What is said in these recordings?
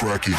cracking.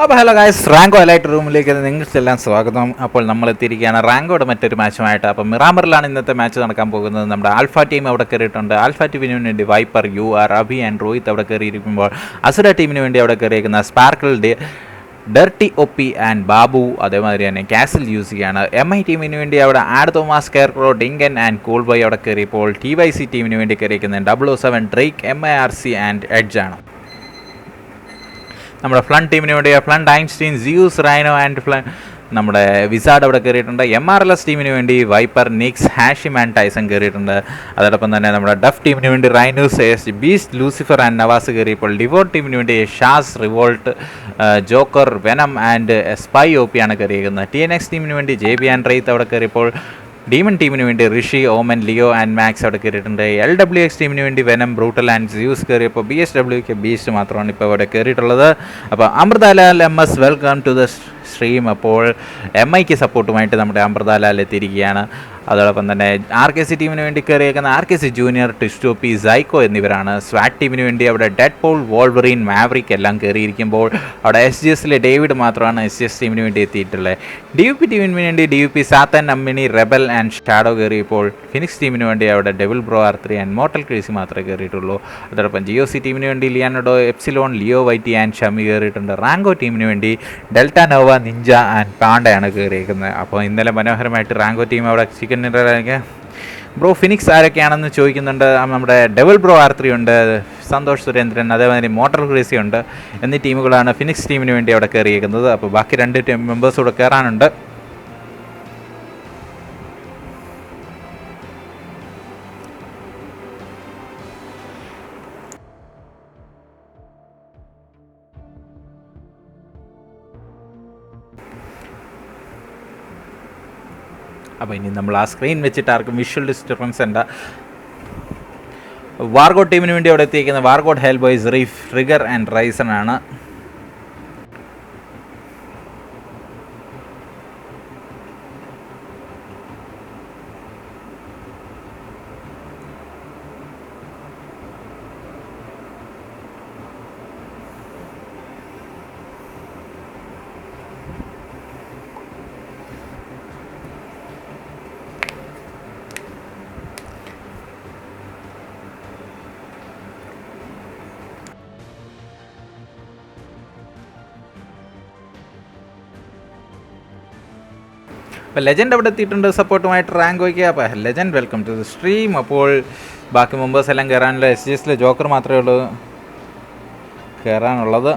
അപ്പോൾ hello guys, റാങ്കോ elite റൂമിലേക്ക് നിങ്ങൾക്കെല്ലാം സ്വാഗതം. അപ്പോൾ നമ്മൾ എത്തിയിരിക്കുകയാണ് റാങ്കോയുടെ മറ്റൊരു മാച്ചുമായിട്ട്. അപ്പോൾ മിറാമറിലാണ് ഇന്നത്തെ മാച്ച് നടക്കാൻ പോകുന്നത്. നമ്മുടെ ആൽഫ ടീം അവിടെ കയറിയിട്ടുണ്ട്. ആൽഫ ടീമിന് വേണ്ടി viper, U R, Abhi and Rohit അവിടെ കയറിയിരിക്കുമ്പോൾ അസുര ടീമിന് വേണ്ടി അവിടെ കയറിയിരിക്കുന്ന സ്പാർക്കിൾ, ഡർട്ടി ഒപ്പി ആൻഡ് ബാബു, അതേമാതിരി തന്നെ കാസിൽ യൂസ് ചെയ്യാണ്. എം ഐ ടീമിന് വേണ്ടി അവിടെ ആഡ് Thomas, scarecrow, Dinkan and cool boy അവിടെ കയറിയപ്പോൾ TYC ടീമിന് വേണ്ടി കയറിയിരിക്കുന്നത് 007, ഡ്രേക്ക്, MIRC ആൻഡ് എഡ്ജ് ആണ്. നമ്മുടെ ഫ്ലൺ ടീമിന് വേണ്ടി ഫ്ലൺ, ഐൻസ്റ്റീൻ, സിയൂസ്, റൈനോ ആൻഡ് നമ്മുടെ വിസാഡ് അവിടെ കയറിയിട്ടുണ്ട്. MRLS ടീമിന് വേണ്ടി viper, Nix, Hashim and Tyson കയറിയിട്ടുണ്ട്. അതോടൊപ്പം തന്നെ നമ്മുടെ ഡഫ് ടീമിന് വേണ്ടി rhinos, beast, Lucifer and Navas കയറിയപ്പോൾ ഡിവോട്ട് ടീമിന് വേണ്ടി ഷാസ്, revolt, joker, venom and spy OP ആണ് കയറിയിരിക്കുന്നത്. TNX ടീമിന് വേണ്ടി JB ആൻഡ് റെയ്ത്ത് അവിടെ കയറിയപ്പോൾ ഡീമൺ ടീമിന് വേണ്ടി ഋഷി, ഓമൻ, ലിയോ ആൻഡ് മാക്സ് അവിടെ കയറിയിട്ടുണ്ട്. LWX ടീമിന് വേണ്ടി വെനം, ബ്രൂട്ടൽ ആൻഡ് സ്യൂസ് കയറിയപ്പോൾ BSWക്ക് ബീസ്റ്റ് മാത്രമാണ് ഇപ്പോൾ അവിടെ കയറിയിട്ടുള്ളത്. അപ്പോൾ Amritalal MS, welcome to the stream. അപ്പോൾ MIക്ക് സപ്പോർട്ടുമായിട്ട് നമ്മുടെ അമൃതാലാൽ എത്തിയിരിക്കുകയാണ്. അതോടൊപ്പം തന്നെ RKC ടീമിന് വേണ്ടി കയറിയേക്കുന്ന RKC ജൂനിയർ, ടിസ്റ്റോപ്പി, സൈക്കോ എന്നിവരാണ്. സ്വാറ്റ് ടീമിന് വേണ്ടി അവിടെ ഡെഡ് പോൾ, വോൾവറിൻ, മാവറിക് എല്ലാം കയറിയിരിക്കുമ്പോൾ അവിടെ SGSലെ ഡേവിഡ് മാത്രമാണ് SGS ടീമിന് വേണ്ടി എത്തിയിട്ടുള്ളത്. DUP ടീമിന് വേണ്ടി DUP, സാത്തൻ, അമ്മിണി, റെബൽ ആൻഡ് ഷാഡോ കയറിയപ്പോൾ ഫിനിക്സ് ടീമിന് വേണ്ടി അവിടെ devil bro R3 and mortal crazy മാത്രമേ കയറിയിട്ടുള്ളൂ. അതോടൊപ്പം GOC ടീമിന് വേണ്ടി ലിയാനഡോ, epsilon, Leo whitey and Shami കയറിയിട്ടുണ്ട്. റാങ്കോ ടീമിന് വേണ്ടി ഡെൽറ്റ നോവ, നിഞ്ച ആൻഡ് പാണ്ടയാണ് കയറിയിരിക്കുന്നത്. അപ്പോൾ ഇന്നലെ മനോഹരമായിട്ട് റാങ്കോ ടീം അവിടെ ചിക്കൻ ബ്രോ ഫിനിക്സ് ആരൊക്കെയാണെന്ന് ചോദിക്കുന്നുണ്ട്. നമ്മുടെ ഡെവൽ ബ്രോ R3 ഉണ്ട്, സന്തോഷ് സുരേന്ദ്രൻ, അതേമാതിരി മോട്ടർ ക്രേസി ഉണ്ട് എന്നീ ടീമുകളാണ് ഫിനിക്സ് ടീമിന് വേണ്ടി അവിടെ കയറിയിരിക്കുന്നത്. അപ്പോൾ ബാക്കി 2 ടീം മെമ്പേഴ്സ് കൂടെ കയറാനുണ്ട്. അപ്പോൾ ഇനി നമ്മൾ ആ സ്ക്രീൻ വെച്ചിട്ട് ആർക്കും വിഷ്വൽ ഡിസ്റ്റർബൻസ് ഉണ്ട്. വാർഗോട്ട് ടീമിന് വേണ്ടി അവിടെ എത്തിയിരിക്കുന്ന war god, hell boys, reef, trigger and റൈസൺ ആണ്. അപ്പോൾ ലെജൻഡ് അവിടെ എത്തിയിട്ടുണ്ട് സപ്പോർട്ടുമായിട്ട് റാങ്കോയ്ക്ക്. അപ്പോൾ legend, welcome to the stream. അപ്പോൾ ബാക്കി മെമ്പേഴ്സ് എല്ലാം കയറാനുള്ള SGSലെ ജോക്കർ മാത്രമേ ഉള്ളൂ കയറാനുള്ളത്.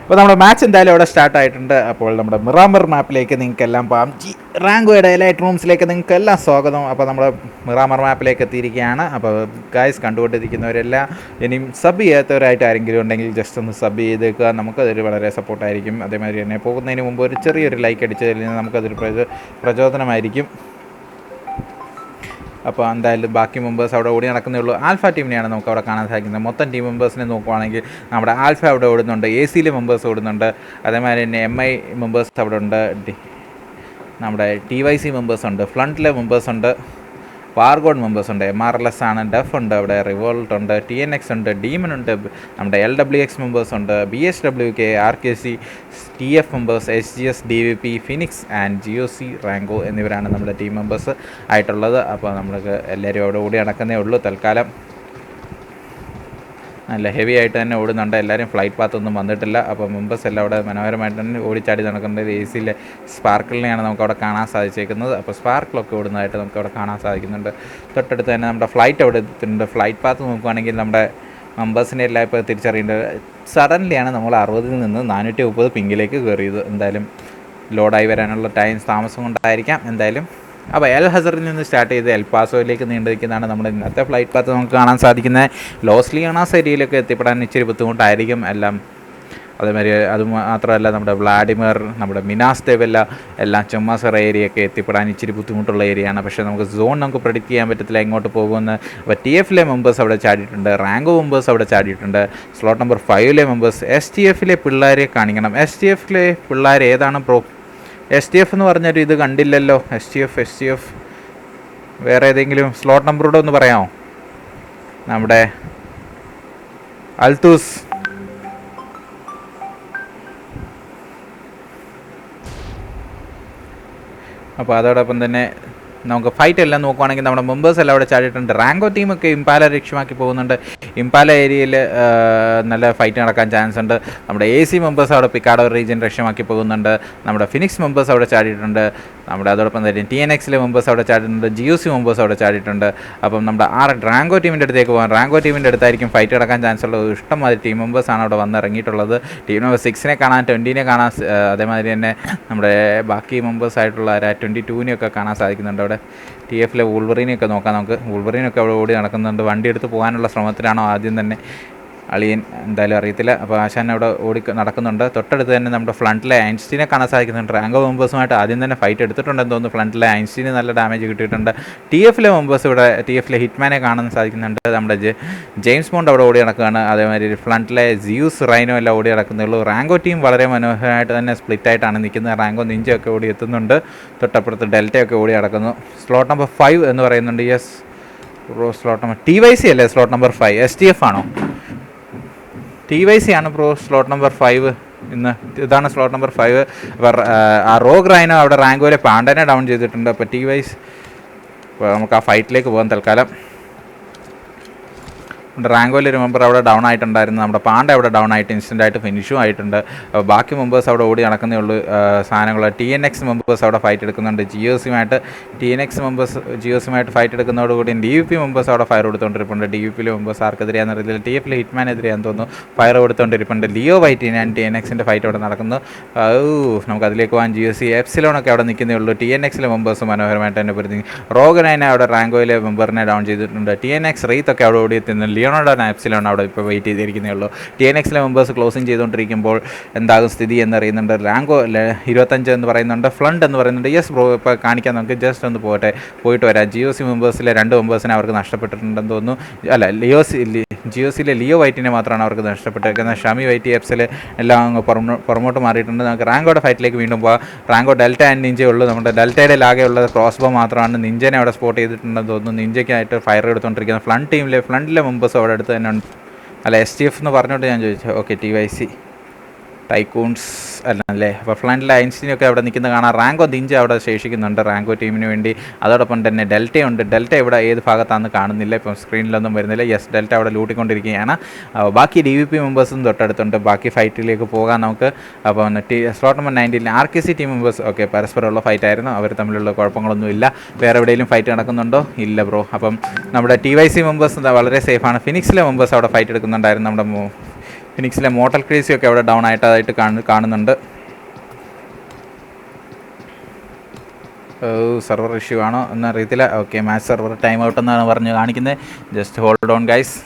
അപ്പോൾ നമ്മുടെ മാച്ച് എന്തായാലും അവിടെ സ്റ്റാർട്ട് ആയിട്ടുണ്ട്. അപ്പോൾ നമ്മുടെ മിറാമർ മാപ്പിലേക്ക് നിങ്ങൾക്ക് എല്ലാം പോകാം. റാങ്കോയുടെ എലൈറ്റ് റൂംസിലേക്ക് നിങ്ങൾക്ക് എല്ലാം സ്വാഗതം. അപ്പോൾ നമ്മൾ മിറാമർ മാപ്പിലേക്ക് എത്തിയിരിക്കുകയാണ്. അപ്പോൾ ഗായ്സ് കണ്ടുകൊണ്ടിരിക്കുന്നവരെല്ലാം ഇനിയും സബ് ചെയ്യാത്തവരായിട്ട് ആരെങ്കിലും ഉണ്ടെങ്കിൽ ജസ്റ്റ് ഒന്ന് സബ് ചെയ്തേക്കുക. നമുക്കതൊരു വളരെ സപ്പോർട്ടായിരിക്കും. അതേമാതിരി തന്നെ പോകുന്നതിന് മുമ്പ് ഒരു ചെറിയൊരു ലൈക്ക് അടിച്ചതിൽ നിന്ന് നമുക്കതൊരു പ്രചോദനമായിരിക്കും. അപ്പോൾ എന്തായാലും ബാക്കി മെമ്പേഴ്സ് അവിടെ ഓടി നടക്കുന്നേ ഉള്ളൂ. ആൽഫ ടീമിനെയാണ് നമുക്ക് അവിടെ കാണാൻ സാധിക്കുന്നത്. മൊത്തം ടീം മെമ്പേഴ്സിനെ നോക്കുവാണെങ്കിൽ നമ്മുടെ ആൽഫ അവിടെ ഓടുന്നുണ്ട്, എ സിയിലെ മെമ്പേഴ്സ് ഓടുന്നുണ്ട്, അതേമാതിരി തന്നെ MI മെമ്പേഴ്സ് അവിടെ ഉണ്ട്, നമ്മുടെ TYC മെമ്പേഴ്സ് ഉണ്ട്, ഫ്രണ്ടിലെ മെമ്പേഴ്സ് ഉണ്ട്, വാർഗോഡ് മെമ്പേഴ്സ് ഉണ്ട്, MRLS ആണ്, ഡഫ് ഉണ്ട്, അവിടെ റിവോൾട്ട് ഉണ്ട്, TNX ഉണ്ട്, ഡീമൻ ഉണ്ട്, നമ്മുടെ LWX മെമ്പേഴ്സ് ഉണ്ട്, BHWK, RKC, TF members, SGS, DVP, phoenix and GOC, റാങ്കോ എന്നിവരാണ് നമ്മുടെ ടീം മെമ്പേഴ്സ് ആയിട്ടുള്ളത്. അപ്പോൾ നമ്മൾക്ക് എല്ലാവരും അവിടെ ഓടി നടക്കുന്നേ ഉള്ളൂ. തൽക്കാലം നല്ല ഹെവി ആയിട്ട് തന്നെ ഓടുന്നുണ്ട്. എല്ലാവരും ഫ്ലൈറ്റ് പാത്തൊന്നും വന്നിട്ടില്ല. അപ്പോൾ മെമ്പേഴ്സ് എല്ലാം അവിടെ മനോഹരമായിട്ട് തന്നെ ഓടിച്ചാടി നടക്കുന്നത്. എ സിയിലെ സ്പാർക്കിളിനെയാണ് നമുക്കവിടെ കാണാൻ സാധിച്ചേക്കുന്നത്. അപ്പോൾ സ്പാർക്കിളൊക്കെ ഓടുന്നതായിട്ട് നമുക്കവിടെ കാണാൻ സാധിക്കുന്നുണ്ട്. തൊട്ടടുത്ത് തന്നെ നമ്മുടെ ഫ്ലൈറ്റ് അവിടെ എത്തിയിട്ടുണ്ട്. ഫ്ലൈറ്റ് പാത്ത് നോക്കുകയാണെങ്കിൽ നമ്മുടെ മെമ്പേഴ്സിനെ എല്ലാം ഇപ്പോൾ തിരിച്ചറിയേണ്ടത്. സഡൻലിയാണ് നമ്മൾ 60 നിന്ന് 430 പിങ്കിലേക്ക് കയറിയത്. എന്തായാലും ലോഡായി വരാനുള്ള താമസം കൊണ്ടായിരിക്കാം. എന്തായാലും അപ്പോൾ എൽ ഹസറിൽ നിന്ന് സ്റ്റാർട്ട് ചെയ്ത് എൽ പാസോയിലേക്ക് നീണ്ടു നിൽക്കുന്നതാണ് നമ്മുടെ ഇന്നത്തെ ഫ്ലൈറ്റ് പാത്ത് നമുക്ക് കാണാൻ സാധിക്കുന്നത്. ലോസ്ലിയാണാസ് ഏരിയയിലൊക്കെ എത്തിപ്പെടാൻ ഇച്ചിരി ബുദ്ധിമുട്ടായിരിക്കും എല്ലാം. അതേമാതിരി അത് മാത്രമല്ല നമ്മുടെ വ്ളാഡിമിർ, നമ്മുടെ മിനാസ് ദേവല്ല എല്ലാം ചുമ്മാസർ ഏരിയയൊക്കെ എത്തിപ്പെടാൻ ഇച്ചിരി ബുദ്ധിമുട്ടുള്ള ഏരിയയാണ്. പക്ഷേ നമുക്ക് സോൺ നമുക്ക് പ്രെഡിക്റ്റ് ചെയ്യാൻ പറ്റത്തില്ല എങ്ങോട്ട് പോകുമെന്ന്. അപ്പോൾ TFലെ മെമ്പേഴ്സ് അവിടെ ചാടിയിട്ടുണ്ട്, റാങ്കോ മെമ്പേഴ്സ് അവിടെ ചാടിയിട്ടുണ്ട്, സ്ലോട്ട് നമ്പർ 5ലെ മെമ്പേഴ്സ്. STFലെ പിള്ളേരെ കാണിക്കണം. STFലെ പിള്ളേർ ഏതാണ് ബ്രോ? STF എന്ന് പറഞ്ഞൊരു ഇത് കണ്ടില്ലല്ലോ. STF വേറെ ഏതെങ്കിലും സ്ലോട്ട് നമ്പറൂടെ ഒന്ന് പറയാമോ? നമ്മുടെ അൽത്തൂസ്, അപ്പോൾ അതോടൊപ്പം തന്നെ നമുക്ക് ഫൈറ്റ് എല്ലാം നോക്കുവാണെങ്കിൽ നമ്മുടെ മെമ്പേഴ്സ് എല്ലാം അവിടെ ചാടിയിട്ടുണ്ട്. റാങ്കോ ടീമൊക്കെ ഇംപാല ലക്ഷ്യമാക്കി പോകുന്നുണ്ട്. ഇംപാല ഏരിയയിൽ നല്ല ഫൈറ്റ് നടക്കാൻ ചാൻസ് ഉണ്ട്. നമ്മുടെ AC മെമ്പേഴ്സ് അവിടെ പിക്കാഡോ റീജിയൻ ലക്ഷ്യമാക്കി പോകുന്നുണ്ട്. നമ്മുടെ ഫിനിക്സ് മെമ്പേഴ്സ് അവിടെ ചാടിയിട്ടുണ്ട്. നമ്മുടെ അതോടൊപ്പം തന്നെ TNXലെ മെമ്പേഴ്സ് അവിടെ ചാടിയിട്ടുണ്ട്, GOC മെമ്പേഴ്സ് അവിടെ ചാടിയിട്ടുണ്ട്. അപ്പം നമ്മുടെ റാങ്കോ ടീമിൻ്റെ അടുത്തേക്ക് പോകാം. റാങ്കോ ടീമിൻ്റെ അടുത്തായിരിക്കും ഫൈറ്റ് നടക്കാൻ ചാൻസ് ഉള്ളത്. ഇഷ്ടംമാതിരി ടീം മെമ്പേഴ്സാണ് അവിടെ വന്നിറങ്ങിയിട്ടുള്ളത്. ടീം നമ്പർ 6നെ കാണാൻ, 20നെ കാണാൻ, അതേമാതിരി തന്നെ നമ്മുടെ ബാക്കി മെമ്പേഴ്സായിട്ടുള്ള 22നെയൊക്കെ കാണാൻ സാധിക്കുന്നുണ്ട്. അവിടെ TFലെ വൂൾവറീനെയൊക്കെ നോക്കാം നമുക്ക്. വൂൾവറീനൊക്കെ അവിടെ ഓടി നടക്കുന്നുണ്ട്. വണ്ടി എടുത്ത് പോകാനുള്ള ശ്രമത്തിലാണോ ആദ്യം തന്നെ അളിയൻ, എന്തായാലും അറിയത്തില്ല. അപ്പോൾ ആശാൻ അവിടെ ഓടി നടക്കുന്നുണ്ട്. തൊട്ടടുത്ത് തന്നെ നമ്മുടെ ഫ്രണ്ടിലെ ഐൻസ്റ്റീനെ കാണാൻ സാധിക്കുന്നുണ്ട്. റാങ്കോ മെമ്പേഴ്സുമായിട്ട് ആദ്യം തന്നെ ഫൈറ്റ് എടുത്തിട്ടുണ്ടെന്ന് തോന്നുന്നു. ഫ്രണ്ടിലെ ഐൻസ്റ്റീന് നല്ല ഡാമേജ് കിട്ടിയിട്ടുണ്ട്. TFലെ മെമ്പേഴ്സ് ഇവിടെ, TFലെ ഹിറ്റ്മാനെ കാണാൻ സാധിക്കുന്നുണ്ട്. നമ്മുടെ ജെയിംസ് ബോണ്ട് അവിടെ ഓടി നടക്കുകയാണ്. അതേമാതിരി ഫ്രണ്ടിലെ ജിയൂസ് റൈനോ എല്ലാം ഓടി നടക്കുന്നുള്ളൂ. റാങ്കോ ടീം വളരെ മനോഹരമായിട്ട് തന്നെ സ്പ്ലിറ്റായിട്ടാണ് നിൽക്കുന്നത്. റാങ്കോ നിഞ്ചയൊക്കെ ഓടി എത്തുന്നുണ്ട്. തൊട്ടപ്പുറത്ത് ഡെൽറ്റയൊക്കെ ഓടി നടക്കുന്നു. സ്ലോട്ട് നമ്പർ 5 എന്ന് പറയുന്നുണ്ട്. Yes bro, slot number TYC അല്ലേ സ്ലോട്ട് നമ്പർ 5? STF ആണോ? TYC ആണ് ബ്രോ സ്ലോട്ട് നമ്പർ 5. ഇതാണ് സ്ലോട്ട് നമ്പർ 5. അപ്പോൾ ആ റോഗ് റൈനോ അവിടെ റാങ്കോയിലെ പാണ്ടനെ ഡൗൺ ചെയ്തിട്ടുണ്ട്. അപ്പോൾ TYC, അപ്പോൾ നമുക്ക് ആ ഫൈറ്റിലേക്ക് പോകാം തൽക്കാലം. റാങ്കോയിൽ ഒരു മെമ്പർ അവിടെ ഡൗൺ ആയിട്ടുണ്ടായിരുന്നു. നമ്മുടെ പാണ്ട അവിടെ ഡൗൺ ആയിട്ട് ഇൻസ്റ്റൻ്റായിട്ട് ഫിനിഷും ആയിട്ടുണ്ട്. ബാക്കി മെമ്പേഴ്സ് അവിടെ ഓടി നടക്കുന്നേ ഉള്ളൂ സാധനങ്ങൾ. TNX മെമ്പേഴ്സ് അവിടെ ഫൈറ്റ് എടുക്കുന്നുണ്ട്. TNX മെമ്പേഴ്സ് ഫൈറ്റ് എടുക്കുന്നതോടുകൂടി DVP മെമ്പേഴ്സ് അവിടെ ഫയർ കൊടുത്തുകൊണ്ടിരിപ്പുണ്ട്. DVPയിലെ മെമ്പേഴ്സ് ആർക്കെതിരെയാണെന്ന് അറിയില്ല. TFലെ ഹിറ്റ്മാനെതിരെയാണെന്ന് തോന്നുന്നു ഫയർ കൊടുത്തുകൊണ്ടിരിപ്പുണ്ട്. ലിയോ വൈറ്റ് ആൻഡ് TNXൻ്റെ ഫൈറ്റ് അവിടെ നടക്കുന്നു. നമുക്ക് അതിലേക്ക് പോകാൻ. GOC എപ്സിലോണൊക്കെ അവിടെ നിൽക്കുന്നേ ഉള്ളൂ. TNXലെ മെമ്പേഴ്സ് മനോഹരമായിട്ട് തന്നെ പൊരുതി. റോഗനൈനെ അവിടെ റാങ്കോയിലെ മെമ്പറിനെ ഡൗൺ ചെയ്തിട്ടുണ്ട്. TNX റീത്തൊക്കെ അവിടെ ഓടി എത്തുന്നു. ലിയോണോയുടെ നാപ്സിലാണ് അവിടെ ഇപ്പോൾ വെയിറ്റ് ചെയ്തിരിക്കുന്നേ ഉള്ളൂ. TNXലെ മെമ്പേഴ്സ് ക്ലോസിങ് ചെയ്തുകൊണ്ടിരിക്കുമ്പോൾ എന്താകും സ്ഥിതി എന്നറിയുന്നുണ്ട്. റാങ്കോ 25 എന്ന് പറയുന്നുണ്ട്, ഫ്ലണ്ട് എന്ന് പറയുന്നുണ്ട്. യെസ് ബ്രോ, ഇപ്പോൾ കാണിക്കാൻ നമുക്ക് ജസ്റ്റ് ഒന്ന് പോയിട്ട് വരാം. GOC മെമ്പേഴ്സിലെ 2 മെമ്പേഴ്സിനെ അവർക്ക് നഷ്ടപ്പെട്ടിട്ടുണ്ടെന്ന് തോന്നുന്നു. അല്ല, GOCയിലെ ലിയോ വൈറ്റിനെ മാത്രമാണ് അവർക്ക് നഷ്ടപ്പെട്ടിരിക്കുന്നത്. ഷമി വൈറ്റ് എപ്സിൽ എല്ലാം അങ്ങ് പുറമോട്ട് മാറിയിട്ടുണ്ട്. നമുക്ക് റാങ്കോയുടെ ഫൈറ്റിലേക്ക് വീണ്ടും പോകാം. റാങ്കോ ഡെൽറ്റ ആൻഡ് നിഞ്ചേ ഉള്ളൂ. നമ്മുടെ ഡെൽറ്റയുടെ ലാകെയുള്ളത് ക്രോസ് ബോ മാത്രമാണ്. നിഞ്ചനെ അവിടെ സ്പോട്ട് ചെയ്തിട്ടുണ്ടെന്ന് തോന്നുന്നു. നിഞ്ചയ്ക്കായിട്ട് ഫയർ എടുത്തുകൊണ്ടിരിക്കുന്നത് ഫ്രണ്ടിലെ മെമ്പേഴ്സ് അവിടെ അടുത്ത് തന്നെ ഉണ്ട്. അല്ല, STF എന്ന് പറഞ്ഞുകൊണ്ട് ഞാൻ ചോദിച്ചു. ഓക്കെ, TYC ടൈക്കൂൺസ് അല്ലേ. അപ്പോൾ ഫ്രണ്ടിലെ ഐൻസ്റ്റീനൊക്കെ അവിടെ നിൽക്കുന്ന കാണാം. റാങ്കോ നിഞ്ച അവിടെ ശേഷിക്കുന്നുണ്ട് റാങ്കോ ടീമിന് വേണ്ടി. അതോടൊപ്പം തന്നെ ഡെൽറ്റയുണ്ട്. ഡെൽറ്റ ഇവിടെ ഏത് ഭാഗത്താണെന്ന് കാണുന്നില്ല, ഇപ്പം സ്ക്രീനിലൊന്നും വരുന്നില്ല. യെസ്, ഡെൽറ്റ അവിടെ ലൂട്ടിക്കൊണ്ടിരിക്കുകയാണ്. ബാക്കി DVP മെമ്പേഴ്സും തൊട്ടടുത്തുണ്ട്. ബാക്കി ഫൈറ്റിലേക്ക് പോകാം നമുക്ക്. അപ്പോൾ slot number 19 RKC team members okay പരസ്പരമുള്ള ഫൈറ്റായിരുന്നു. അവർ തമ്മിലുള്ള കുഴപ്പങ്ങളൊന്നുമില്ല. വേറെ എവിടെയെങ്കിലും ഫൈറ്റ് നടക്കുന്നുണ്ടോ? ഇല്ല ബ്രോ. അപ്പം നമ്മുടെ TYC മെമ്പേഴ്സ് വളരെ സേഫാണ്. ഫിനിക്സിലെ മെമ്പേഴ്സ് അവിടെ ഫൈറ്റ് എടുക്കുന്നുണ്ടായിരുന്നു. നമ്മുടെ ഫിനിക്സിലെ മോട്ടൽ ക്രേസിയൊക്കെ അവിടെ ഡൗൺ ആയിട്ടായിട്ട് കാണുന്നുണ്ട്. സെർവർ ഇഷ്യൂ ആണോ എന്നറിയത്തില്ല. Okay, match server time out എന്നാണ് പറഞ്ഞ് കാണിക്കുന്നത്. Just hold on guys.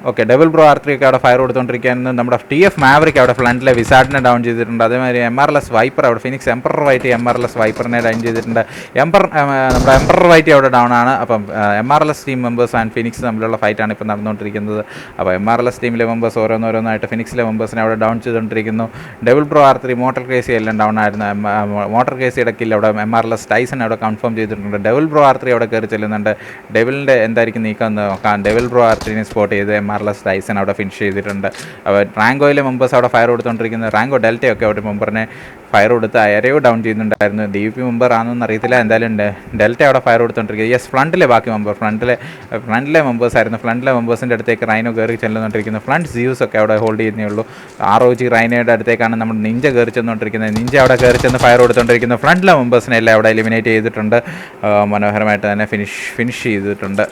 Okay, double bro R3 ഒക്കെ അവിടെ ഫയർ കൊടുത്തുകൊണ്ടിരിക്കുകയായിരുന്നു. നമ്മുടെ TF മാവറിക്ക് അവിടെ ഫ്രണ്ടിലെ വിസാഡിനെ ഡൗൺ ചെയ്തിട്ടുണ്ട്. അതേമാതിരി MRLS വൈപ്പർ അവിടെ ഫിനിക്സ് എംപറർ വൈറ്റ് MRLS വൈപ്പറിനെ ഡൗൺ ചെയ്തിട്ടുണ്ട്. നമ്മുടെ എംപറർ വൈറ്റ് അവിടെ ഡൗൺ ആണ്. അപ്പം MRLS team members and phoenix തമ്മിലുള്ള ഫൈറ്റാണ് ഇപ്പോൾ നടന്നുകൊണ്ടിരിക്കുന്നത്. അപ്പോൾ MRLS ടീമിലെ മെമ്പേഴ്സ് ഓരോന്നോരോന്നായിട്ട് ഫിനിക്സിലെ മെമ്പേഴ്സിനെ അവിടെ ഡൗൺ ചെയ്തുകൊണ്ടിരിക്കുന്നു. Double bro R3 motor crazy എല്ലാം ഡൗൺ ആയിരുന്നു. മോട്ടർ ക്രേസിയുടെ കില്ല് അവിടെ MRLS ടൈസൺ അവിടെ കൺഫേം ചെയ്തിട്ടുണ്ട്. ഡബിൾ ബ്രോ R3 അവിടെ കയറി ചെല്ലുന്നുണ്ട്. ഡെവിലിൻ്റെ എന്തായിരിക്കും നീക്കം എന്ന് നോക്കാം. ഡബിൾ ബ്രോ R3നെ സ്പോട്ട് ചെയ്ത് MRLS ടൈസൺ അവിടെ ഫിനിഷ് ചെയ്തിട്ടുണ്ട്. അപ്പോൾ റാങ്കോയിലെ മെമ്പേഴ്സ് അവിടെ ഫയർ കൊടുത്തുകൊണ്ടിരിക്കുന്നത്. റാങ്കോ ഡെൽറ്റയൊക്കെ ഒരു മെമ്പറിനെ ഫയർ കൊടുത്ത് അയരയോ ഡൗൺ ചെയ്യുന്നുണ്ടായിരുന്നു. DVP മെമ്പർ ആണെന്ന് അറിയത്തില്ല. എന്തായാലും ഡെൽറ്റ അവിടെ ഫയർ കൊടുത്തുകൊണ്ടിരിക്കുന്നത്. യെസ്, ഫ്രണ്ടിലെ ബാക്കി മെമ്പർ ഫ്രണ്ടിലെ മെമ്പേഴ്സ് ആയിരുന്നു. ഫ്രണ്ടിലെ മെമ്പേഴ്സിൻ്റെ അടുത്തേക്ക് റൈനോ കയറി ചെല്ലുന്നുകൊണ്ടിരിക്കുന്നത്. ഫ്രണ്ട് ജ്യൂസ് ഒക്കെ അവിടെ ഹോൾഡ് ചെയ്യുന്നേ ഉള്ളൂ. ROG റൈനോയുടെ അടുത്തേക്കാണ് നമ്മൾ നിഞ്ച കയറി ചെന്നുകൊണ്ടിരിക്കുന്നത്. നിഞ്ച അവിടെ കയറി ചെന്ന് ഫയർ കൊടുത്തുകൊണ്ടിരിക്കുന്നു. ഫ്രണ്ടിലെ മെമ്പേഴ്സിനെ എല്ലാം അവിടെ എലിമിനേറ്റ് ചെയ്തിട്ടുണ്ട്. മനോഹരമായിട്ട് തന്നെ ഫിനിഷ് ചെയ്തിട്ടുണ്ട്.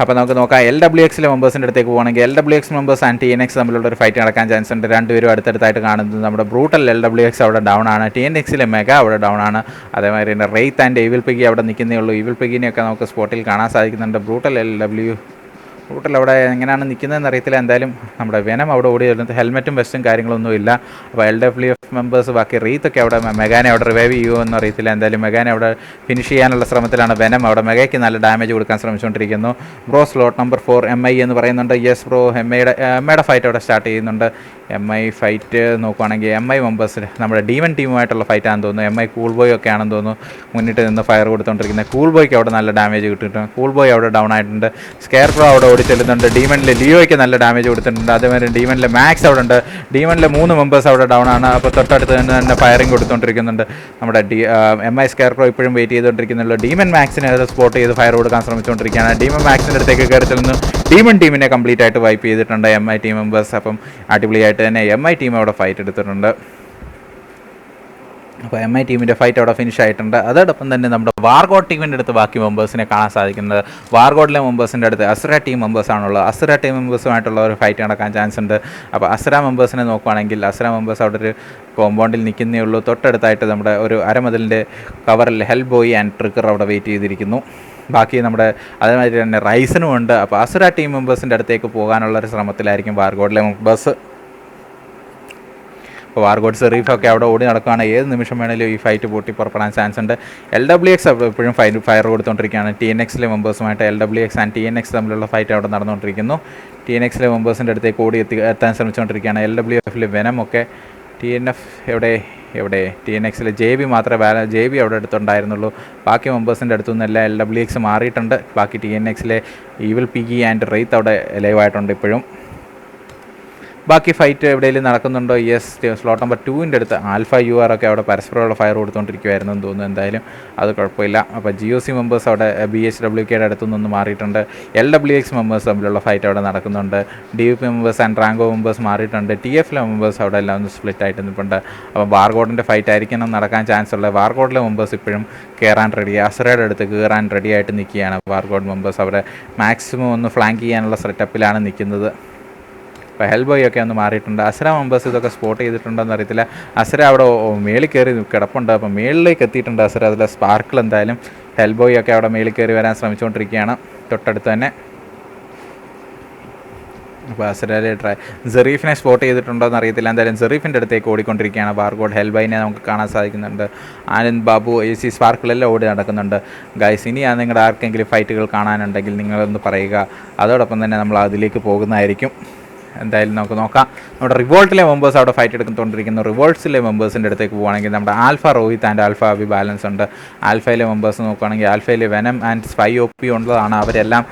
അപ്പോൾ നമുക്ക് നോക്കാം. LWXലെ മെമ്പേഴ്സിൻ്റെ അടുത്തേക്ക് പോകുകയാണെങ്കിൽ LWX മെമ്പേഴ്സ് ആൻഡ് TNX തമ്മിലുള്ള ഒരു ഫൈറ്റ് നടക്കാൻ ചാൻസ് ഉണ്ട്. രണ്ടുപേരും അടുത്തടുത്തായിട്ട് കാണുന്നത് നമ്മുടെ ബ്രൂട്ടൽ LWX അവിടെ ഡൗൺ ആണ്. TNXലെ മെഗ അവിടെ ഡൗൺ ആണ്. അതേമാതിരി തന്നെ റെയ്ത്ത് ആൻഡ് ഈവിൽ പിഗി അവിടെ നിൽക്കുന്നേ ഉള്ളൂ. ഈവിൽ പിഗിനെയൊക്കെ നമുക്ക് സ്പോട്ടിൽ കാണാൻ സാധിക്കുന്നുണ്ട്. ബ്രൂട്ടൽ അവിടെ എങ്ങനെയാണ് നിൽക്കുന്നതെന്ന് അറിയത്തില്ല. എന്തായാലും നമ്മുടെ വെനം അവിടെ ഓടി വരുന്നത് ഹെൽമെറ്റും വെസ്റ്റും കാര്യങ്ങളൊന്നും ഇല്ല. അപ്പോൾ LWF മെമ്പേഴ്സ് ബാക്കി റീത്തൊക്കെ അവിടെ മെഗാനെ അവിടെ റിവൈവ് ചെയ്യുമോ എന്ന് അറിയത്തില്ല. എന്തായാലും മെഗാനെ അവിടെ ഫിനിഷ് ചെയ്യാനുള്ള ശ്രമത്തിലാണ് വെനം. അവിടെ മെഗയ്ക്ക് നല്ല ഡാമേജ് കൊടുക്കാൻ ശ്രമിച്ചുകൊണ്ടിരിക്കുന്നു. ബ്രോ സ്ലോട്ട് നമ്പർ 4 MI എന്ന് പറയുന്നുണ്ട്. യെസ് ബ്രോ, എമ്മയുടെ ഫൈറ്റ് അവിടെ സ്റ്റാർട്ട് ചെയ്യുന്നുണ്ട്. MI ഫൈറ്റ് നോക്കുവാണെങ്കിൽ MI മെമ്പേഴ്സ് നമ്മുടെ ഡീമൻ ടീമുമായിട്ടുള്ള ഫൈറ്റാണെന്ന് തോന്നുന്നു. MI കൂൾ ബോയ് ഒക്കെ ആണെന്ന് തോന്നുന്നു മുന്നിട്ട് നിന്ന് ഫയർ കൊടുത്തുകൊണ്ടിരിക്കുന്നത്. കൂൾ ബോയ്ക്ക് അവിടെ നല്ല ഡാമേജ് കിട്ടിയിട്ടുണ്ട്. കൂൾ ബോയ് അവിടെ ഡൗൺ ആയിട്ടുണ്ട്. സ്കെയർ പ്രോ അവിടെ ഓടി ചെല്ലുന്നുണ്ട്. ഡീമനിലെ ലിയോയ്ക്ക് നല്ല ഡാമേജ് കൊടുത്തിട്ടുണ്ട്. അതേമാതിരി ഡീമനിലെ മാക്സ് അവിടെ ഉണ്ട്. ഡീമനിലെ 3 മെമ്പേഴ്സ് അവിടെ ഡൗൺ ആണ്. അപ്പോൾ തൊട്ടടുത്ത് തന്നെ ഫയറിംഗ് കൊടുത്തുകൊണ്ടിരിക്കുന്നുണ്ട്. നമ്മുടെ MI സ്കെയർ പ്രോ ഇപ്പോഴും വെയിറ്റ് ചെയ്തുകൊണ്ടിരിക്കുന്നുള്ളൂ. ഡീമൻ മാക്സിനെ സ്പോട്ട് ചെയ്ത് ഫയർ കൊടുക്കാൻ ശ്രമിച്ചുകൊണ്ടിരിക്കുകയാണ്. ഡീമൻ മാക്സിൻ്റെ അടുത്തേക്ക് കയറി ചെല്ലുന്നു. ഡീമൻ ടീമിനെ കംപ്ലീറ്റ് ആയിട്ട് വൈപ്പ് ചെയ്തിട്ടുണ്ട് MI ടീം മെമ്പേഴ്സ്. അപ്പം അടിപൊളിയായിട്ട് തന്നെ MI ടീം അവിടെ ഫൈറ്റ് എടുത്തിട്ടുണ്ട്. അപ്പോൾ MI ടീമിൻ്റെ ഫൈറ്റ് അവിടെ ഫിനിഷ് ആയിട്ടുണ്ട്. അതോടൊപ്പം തന്നെ നമ്മുടെ വാർഗോഡ് ടീമിൻ്റെ അടുത്ത് ബാക്കി മെമ്പേഴ്സിനെ കാണാൻ സാധിക്കുന്നത്. വാർഗോഡിലെ മെമ്പേഴ്സിൻ്റെ അടുത്ത് അസുര ടീം മെമ്പേഴ്സാണുള്ളത്. അസുര ടീം മെമ്പേഴ്സുമായിട്ടുള്ള ഒരു ഫൈറ്റ് നടക്കാൻ ചാൻസ് ഉണ്ട്. അപ്പോൾ അസുര മെമ്പേഴ്സിനെ നോക്കുകയാണെങ്കിൽ അസുര മെമ്പേഴ്സ് അവിടെ ഒരു കോമ്പൗണ്ടിൽ നിൽക്കുന്നേ ഉള്ളൂ. തൊട്ടടുത്തായിട്ട് നമ്മുടെ ഒരു അരമതിലിൻ്റെ കവറിൽ ഹെൽ ബോയ് ആൻഡ് ട്രിഗർ അവിടെ വെയിറ്റ് ചെയ്തിരിക്കുന്നു. ബാക്കി നമ്മുടെ അതേമാതിരി തന്നെ റൈസനും ഉണ്ട്. അപ്പോൾ അസുര ടീം മെമ്പേഴ്സിൻ്റെ അടുത്തേക്ക് പോകാനുള്ളൊരു ശ്രമത്തിലായിരിക്കും വാർഗോഡിലെ മെമ്പേഴ്സ്. അപ്പോൾ വാർഗോഡ് സെറീഫൊക്കെ അവിടെ ഓടി നടക്കുകയാണ്. ഏത് നിമിഷം വേണമെങ്കിലും ഈ ഫൈറ്റ് പൊട്ടി പുറപ്പെടാൻ ചാൻസ് ഉണ്ട്. LWX എപ്പോഴും ഫയർ കൊടുത്തുകൊണ്ടിരിക്കുകയാണ്. TNXലെ മെമ്പേഴ്സുമായിട്ട് LWX ആൻഡ് TNX തമ്മിലുള്ള ഫൈറ്റ് അവിടെ നടന്നുകൊണ്ടിരിക്കുന്നു. TNXലെ മെമ്പേഴ്സിൻ്റെ അടുത്തേക്ക് ഓടി എത്താൻ ശ്രമിച്ചുകൊണ്ടിരിക്കുകയാണ്. LWFലെ വെനമൊക്കെ TNF എവിടെ TNXലെ JB മാത്രമേ JB അവിടെ അടുത്തുണ്ടായിരുന്നുള്ളൂ. ബാക്കി മെമ്പേഴ്സിൻ്റെ അടുത്തുനിന്ന് എല്ലാം LWX മാറിയിട്ടുണ്ട്. ബാക്കി TNXലെ ഈവിൽ പിഗി ആൻഡ് റെയ്ത്ത് അവിടെ ലൈവായിട്ടുണ്ട് ഇപ്പോഴും. ബാക്കി ഫൈറ്റ് എവിടെയെങ്കിലും നടക്കുന്നുണ്ടോ? യെസ്, സ്ലോട്ട് നമ്പർ 2ൻ്റെ അടുത്ത് ആൽഫ UR ഒക്കെ അവിടെ പരസ്പരമുള്ള ഫയർ കൊടുത്തുകൊണ്ടിരിക്കുമായിരുന്നു എന്ന് തോന്നുന്നു. എന്തായാലും അത് കുഴപ്പമില്ല. അപ്പോൾ GOC മെമ്പേഴ്സ് അവിടെ BHWKയുടെ അടുത്തുനിന്ന് മാറിയിട്ടുണ്ട്. LWX മെമ്പേഴ്സ് തമ്മിലുള്ള ഫൈറ്റ് അവിടെ നടക്കുന്നുണ്ട്. DVP മെമ്പേഴ്സ് ആൻഡ് റാങ്കോ മെമ്പേഴ്സ് മാറിയിട്ടുണ്ട്. TFലെ മെമ്പേഴ്സ് അവിടെ എല്ലാം ഒന്ന് സ്പ്ലിറ്റ് ആയിട്ട് നിൽപ്പുണ്ട്. അപ്പോൾ വാർഗോഡിൻ്റെ ഫൈറ്റ് ആയിരിക്കണം നടക്കാൻ ചാൻസ് ഉള്ളത്. വാർഗോഡിലെ മെമ്പേഴ്സ് ഇപ്പോഴും കയറാൻ റെഡി, അസുരയുടെ അടുത്ത് കയറാൻ റെഡി ആയിട്ട് നിൽക്കുകയാണ്. വാർഗോഡ് മെമ്പേഴ്സ് അവിടെ മാക്സിമം ഒന്ന് ഫ്ലാങ്ക് ചെയ്യാനുള്ള സെറ്റപ്പിലാണ് നിൽക്കുന്നത്. അപ്പോൾ ഹെൽബോയ് ഒക്കെ ഒന്ന് മാറിയിട്ടുണ്ട്. അസുര മെമ്പേഴ്സ് ഇതൊക്കെ സ്പോട്ട് ചെയ്തിട്ടുണ്ടോയെന്ന് അറിയത്തില്ല. അസുര അവിടെ മേളിൽ കയറി കിടപ്പുണ്ട്. അപ്പോൾ മേളിലേക്ക് എത്തിയിട്ടുണ്ട് അസുര. അതിലെ സ്പാർക്കിൾ എന്തായാലും ഹെൽബോയ് ഒക്കെ അവിടെ മേളിൽ കയറി വരാൻ ശ്രമിച്ചുകൊണ്ടിരിക്കുകയാണ് തൊട്ടടുത്ത് തന്നെ. അപ്പോൾ അസുരയിലെ സെറീഫിനെ സ്പോട്ട് ചെയ്തിട്ടുണ്ടോയെന്ന് അറിയത്തില്ല. എന്തായാലും സെറീഫിൻ്റെ അടുത്തേക്ക് ഓടിക്കൊണ്ടിരിക്കുകയാണ്. വാർഗോഡ് ഹെൽബൈനെ നമുക്ക് കാണാൻ സാധിക്കുന്നുണ്ട്. ആനന്ദ് ബാബു AC സ്പാർക്കിളെല്ലാം ഓടി നടക്കുന്നുണ്ട്. ഗൈസ്, ഇനിയാണ് നിങ്ങളുടെ ആർക്കെങ്കിലും ഫൈറ്റുകൾ കാണാനുണ്ടെങ്കിൽ നിങ്ങളൊന്ന് പറയുക. അതോടൊപ്പം തന്നെ നമ്മൾ അതിലേക്ക് പോകുന്നതായിരിക്കും. എന്തായാലും നമുക്ക് നോക്കാം. നമ്മുടെ റിവോൾട്ടിലെ മെമ്പേഴ്സ് അവിടെ ഫൈറ്റ് എടുത്തുകൊണ്ടിരിക്കുന്നു. റിവോൾട്ട്സിലെ മെമ്പേഴ്സിൻ്റെ അടുത്തേക്ക് പോകുകയാണെങ്കിൽ നമ്മുടെ alpha Rohit and alpha Abhi balance ഉണ്ട്. ആൽഫയിലെ മെമ്പേഴ്സ് നോക്കുകയാണെങ്കിൽ ആൽഫയിലെ വെനം ആൻഡ് സ്പൈ OP ഉള്ളതാണ്. അവരെല്ലാം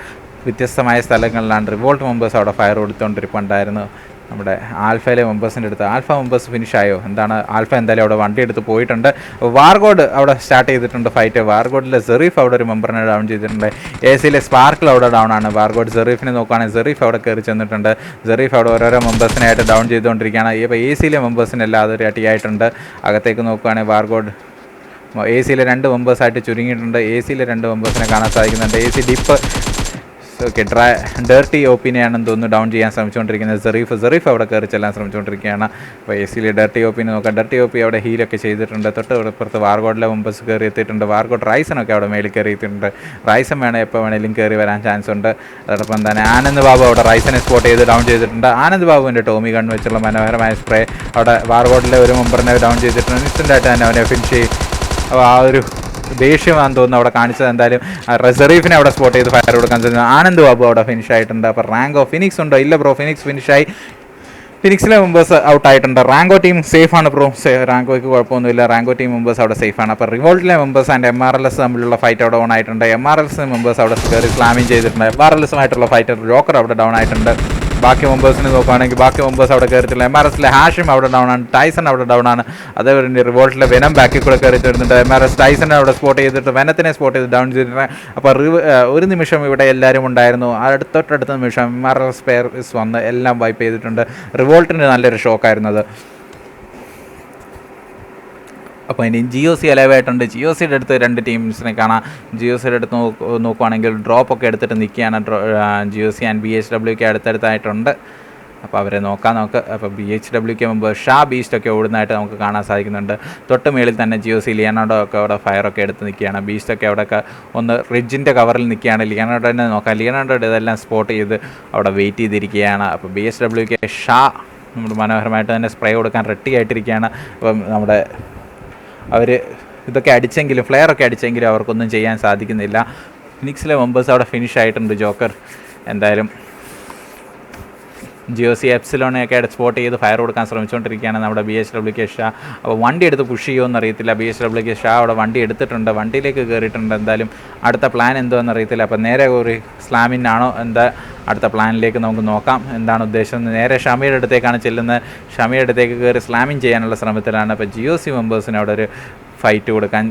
വ്യത്യസ്തമായ സ്ഥലങ്ങളിലാണ്. റിവോൾട്ട് മെമ്പേഴ്സ് അവിടെ ഫയർ കൊടുത്തുകൊണ്ടിരിപ്പുണ്ടായിരുന്നു. നമ്മുടെ ആൽഫയിലെ മെമ്പേഴ്സിൻ്റെ അടുത്ത് ആൽഫ മെമ്പേഴ്സ് ഫിനിഷായോ എന്താണ്? ആൽഫ എന്തായാലും അവിടെ വണ്ടി എടുത്ത് പോയിട്ടുണ്ട്. വാർഗോഡ് അവിടെ സ്റ്റാർട്ട് ചെയ്തിട്ടുണ്ട് ഫൈറ്റ്. വാർഗോഡിലെ സെറീഫ് അവിടെ ഒരു മെമ്പറിനെ ഡൗൺ ചെയ്തിട്ടുണ്ട്. ACയിലെ സ്പാർക്കിൾ അവിടെ ഡൗൺ ആണ്. വാർഗോഡ് സെറീഫിനെ നോക്കുകയാണെങ്കിൽ സെറീഫ് അവിടെ കയറി ചെന്നിട്ടുണ്ട്. സെറീഫ് അവിടെ ഓരോരോ മെമ്പേഴ്സിനായിട്ട് ഡൗൺ ചെയ്തുകൊണ്ടിരിക്കുകയാണ്. ഇപ്പോൾ ACയിലെ മെമ്പേഴ്സിനെല്ലാം അതൊരു അടിയായിട്ടുണ്ട്. അകത്തേക്ക് നോക്കുകയാണെങ്കിൽ എ സിയിലെ 2 മെമ്പേഴ്സായിട്ട് ചുരുങ്ങിയിട്ടുണ്ട്. എ സിയിലെ 2 മെമ്പേഴ്സിനെ കാണാൻ സാധിക്കുന്നുണ്ട്. എ സി ഡിപ്പ് ഓക്കെ ഡേർട്ടി ഒപ്പിനെയാണെന്ന് തോന്നുന്നു ഡൗൺ ചെയ്യാൻ ശ്രമിച്ചുകൊണ്ടിരിക്കുന്നത്. സെറീഫ് അവിടെ കയറി ചെല്ലാൻ ശ്രമിച്ചുകൊണ്ടിരിക്കുകയാണ്. അപ്പോൾ എ സിയിൽ ഡേർട്ടി ഒപ്പിനെ നോക്കാം. ഡേർട്ടി ഒപ്പി അവിടെ ഹീലൊക്കെ ചെയ്തിട്ടുണ്ട്. തൊട്ട് വാർഗോഡിലെ മുമ്പസ് കയറി എത്തിയിട്ടുണ്ട്. വാർഗോഡ് റൈസനൊക്കെ അവിടെ മേളിൽ കയറി എത്തിയിട്ടുണ്ട്. റൈസൻ എപ്പോൾ വേണേലും കയറി വരാൻ ചാൻസ് ഉണ്ട്. അതോടൊപ്പം തന്നെ ആനന്ദ് ബാബു അവിടെ റൈസനെ സ്പോട്ട് ചെയ്ത് ഡൗൺ ചെയ്തിട്ടുണ്ട്. ആനന്ദ് ബാബുവിൻ്റെ ടോമി ഗൺ വെച്ചുള്ള മനോഹരമായ സ്പ്രേ അവിടെ വാർഗോഡിലെ ഒരു മെമ്പറിനെ ഡൗൺ ചെയ്തിട്ടുണ്ട്. ഇൻസ്റ്റൻ്റായിട്ട് തന്നെ അവനെ ഫിനിഷ് ചെയ്യും. അപ്പോൾ ആ ഒരു ദേഷ്യമാണെന്ന് തോന്നുന്നു അവിടെ കാണിച്ചത്. എന്തായാലും സെറീഫിനെ അവിടെ സ്പോട്ട് ചെയ്ത് ഫയർ കൊടുക്കാൻ സാധിക്കും. ആനന്ദ് ബാബു അവിടെ ഫിനിഷ് ആയിട്ടുണ്ട്. അപ്പോൾ റാങ്കോ ഫിനിക്സ് ഉണ്ടോ? ഇല്ല ബ്രോ, ഫിനിക്സ് ഫിനിഷായി. ഫിനിക്സിലെ മെമ്പേഴ്സ് ഔട്ട് ആയിട്ടുണ്ട്. റാങ്കോ ടീം സേഫാണ് ബ്രോ. റാങ്കോയ്ക്ക് കുഴപ്പമൊന്നുമില്ല. റാങ്കോ ടീം മെമ്പേഴ്സ് അവിടെ സേഫാണ്. അപ്പോൾ റിവോൾട്ടിലെ മെമ്പേഴ്സ് ആൻഡ് MRLS തമ്മിലുള്ള ഫൈറ്റ് അവിടെ ഓൺ ആയിട്ടുണ്ട്. MRLS മെമ്പേഴ്സ് അവിടെ കയറി സ്ലാമിങ് ചെയ്തിട്ടുണ്ട്. MRLSമായിട്ടുള്ള ഫൈറ്റർ ജോക്കർ അവിടെ ഡൗൺ ആയിട്ടുണ്ട്. ബാക്കി മെമ്പേഴ്സിന് നോക്കുകയാണെങ്കിൽ ബാക്കി മെമ്പേഴ്സ് അവിടെ കയറിയിട്ടില്ല. MRSലെ ഹാഷിം അവിടെ ഡൗൺ ആണ്. ടൈസൺ അവിടെ ഡൗൺ ആണ്. അതേപോലെ റിവോൾട്ടിലെ വെനം ബാക്കിൽ കൂടെ കയറിയിട്ട് വരുന്നുണ്ട്. MRS ടൈസനെ അവിടെ സ്പോട്ട് ചെയ്തിട്ട് വെനത്തിനെ സ്പോട്ട് ചെയ്ത് ഡൗൺ ചെയ്തിട്ടുണ്ട്. അപ്പോൾ ഒരു നിമിഷം ഇവിടെ എല്ലാവരും ഉണ്ടായിരുന്നു. തൊട്ടടുത്ത നിമിഷം MRS സ്പെയർസ് വന്ന് എല്ലാം വൈപ്പ് ചെയ്തിട്ടുണ്ട്. റിവോൾട്ടിന് നല്ലൊരു ഷോക്കായിരുന്നത്. അപ്പോൾ ഇനി GOC അലവായിട്ടുണ്ട്. GOCയുടെ അടുത്ത് 2 ടീംസിനെ കാണാം. GOCയുടെ അടുത്ത് നോക്കുവാണെങ്കിൽ ഡ്രോപ്പൊക്കെ എടുത്തിട്ട് നിൽക്കുകയാണ്. GOC and BHWK അടുത്തടുത്തായിട്ടുണ്ട്. അപ്പോൾ അവരെ നോക്ക്. അപ്പോൾ BHWK മുമ്പ് ഷാ ബീസ്റ്റൊക്കെ ഓടുന്നതായിട്ട് നമുക്ക് കാണാൻ സാധിക്കുന്നുണ്ട്. തൊട്ട് മേളിൽ തന്നെ GOC ലിയനാർഡോ ഒക്കെ അവിടെ ഫയറൊക്കെ എടുത്ത് നിൽക്കുകയാണ്. ബീസ്റ്റൊക്കെ അവിടെയൊക്കെ ഒന്ന് റിഡ്ജിൻ്റെ കവറിൽ നിൽക്കുകയാണ്. ലിയനാർഡോനെ നോക്കാം. ലിയനാർഡോയുടെ ഇതെല്ലാം സ്പോട്ട് ചെയ്ത് അവിടെ വെയിറ്റ് ചെയ്തിരിക്കുകയാണ്. അപ്പോൾ BHWK ഷാ നമ്മുടെ മനോഹരമായിട്ട് തന്നെ സ്പ്രേ കൊടുക്കാൻ റെഡി ആയിട്ടിരിക്കുകയാണ്. അപ്പം നമ്മുടെ അവർ ഇതൊക്കെ അടിച്ചെങ്കിലും ഫ്ലെയറൊക്കെ അടിച്ചെങ്കിലും അവർക്കൊന്നും ചെയ്യാൻ സാധിക്കുന്നില്ല. ഫിനിക്സിലെ മെമ്പേഴ്സ് അവിടെ ഫിനിഷ് ആയിട്ടുണ്ട്. ജോക്കർ എന്തായാലും GOC എപ്സിലോണെയൊക്കെ സ്പോട്ട് ചെയ്ത് ഫയർ കൊടുക്കാൻ ശ്രമിച്ചുകൊണ്ടിരിക്കുകയാണ് നമ്മുടെ BHWK ഷാ. അപ്പോൾ വണ്ടി എടുത്ത് പുഷ് ചെയ്യുമെന്ന് അറിയത്തില്ല. BHWK ഷാ അവിടെ വണ്ടി എടുത്തിട്ടുണ്ട്. വണ്ടിയിലേക്ക് കയറിയിട്ടുണ്ട്. എന്തായാലും അടുത്ത പ്ലാൻ എന്തുവെന്ന് അറിയത്തില്ല. അപ്പോൾ നേരെ ഒരു സ്ലാമിനാണോ എന്താ അടുത്ത പ്ലാനിലേക്ക് നമുക്ക് നോക്കാം. എന്താണ് ഉദ്ദേശം? നേരെ ഷമിയുടെ അടുത്തേക്കാണ് ചെല്ലുന്നത്. ഷമിയുടെ അടുത്തേക്ക് കയറി സ്ലാമിങ് ചെയ്യാനുള്ള ശ്രമത്തിലാണ്. അപ്പോൾ GOC മെമ്പേഴ്സിന് അവിടെ ഒരു ഫൈറ്റ് കൊടുക്കാൻ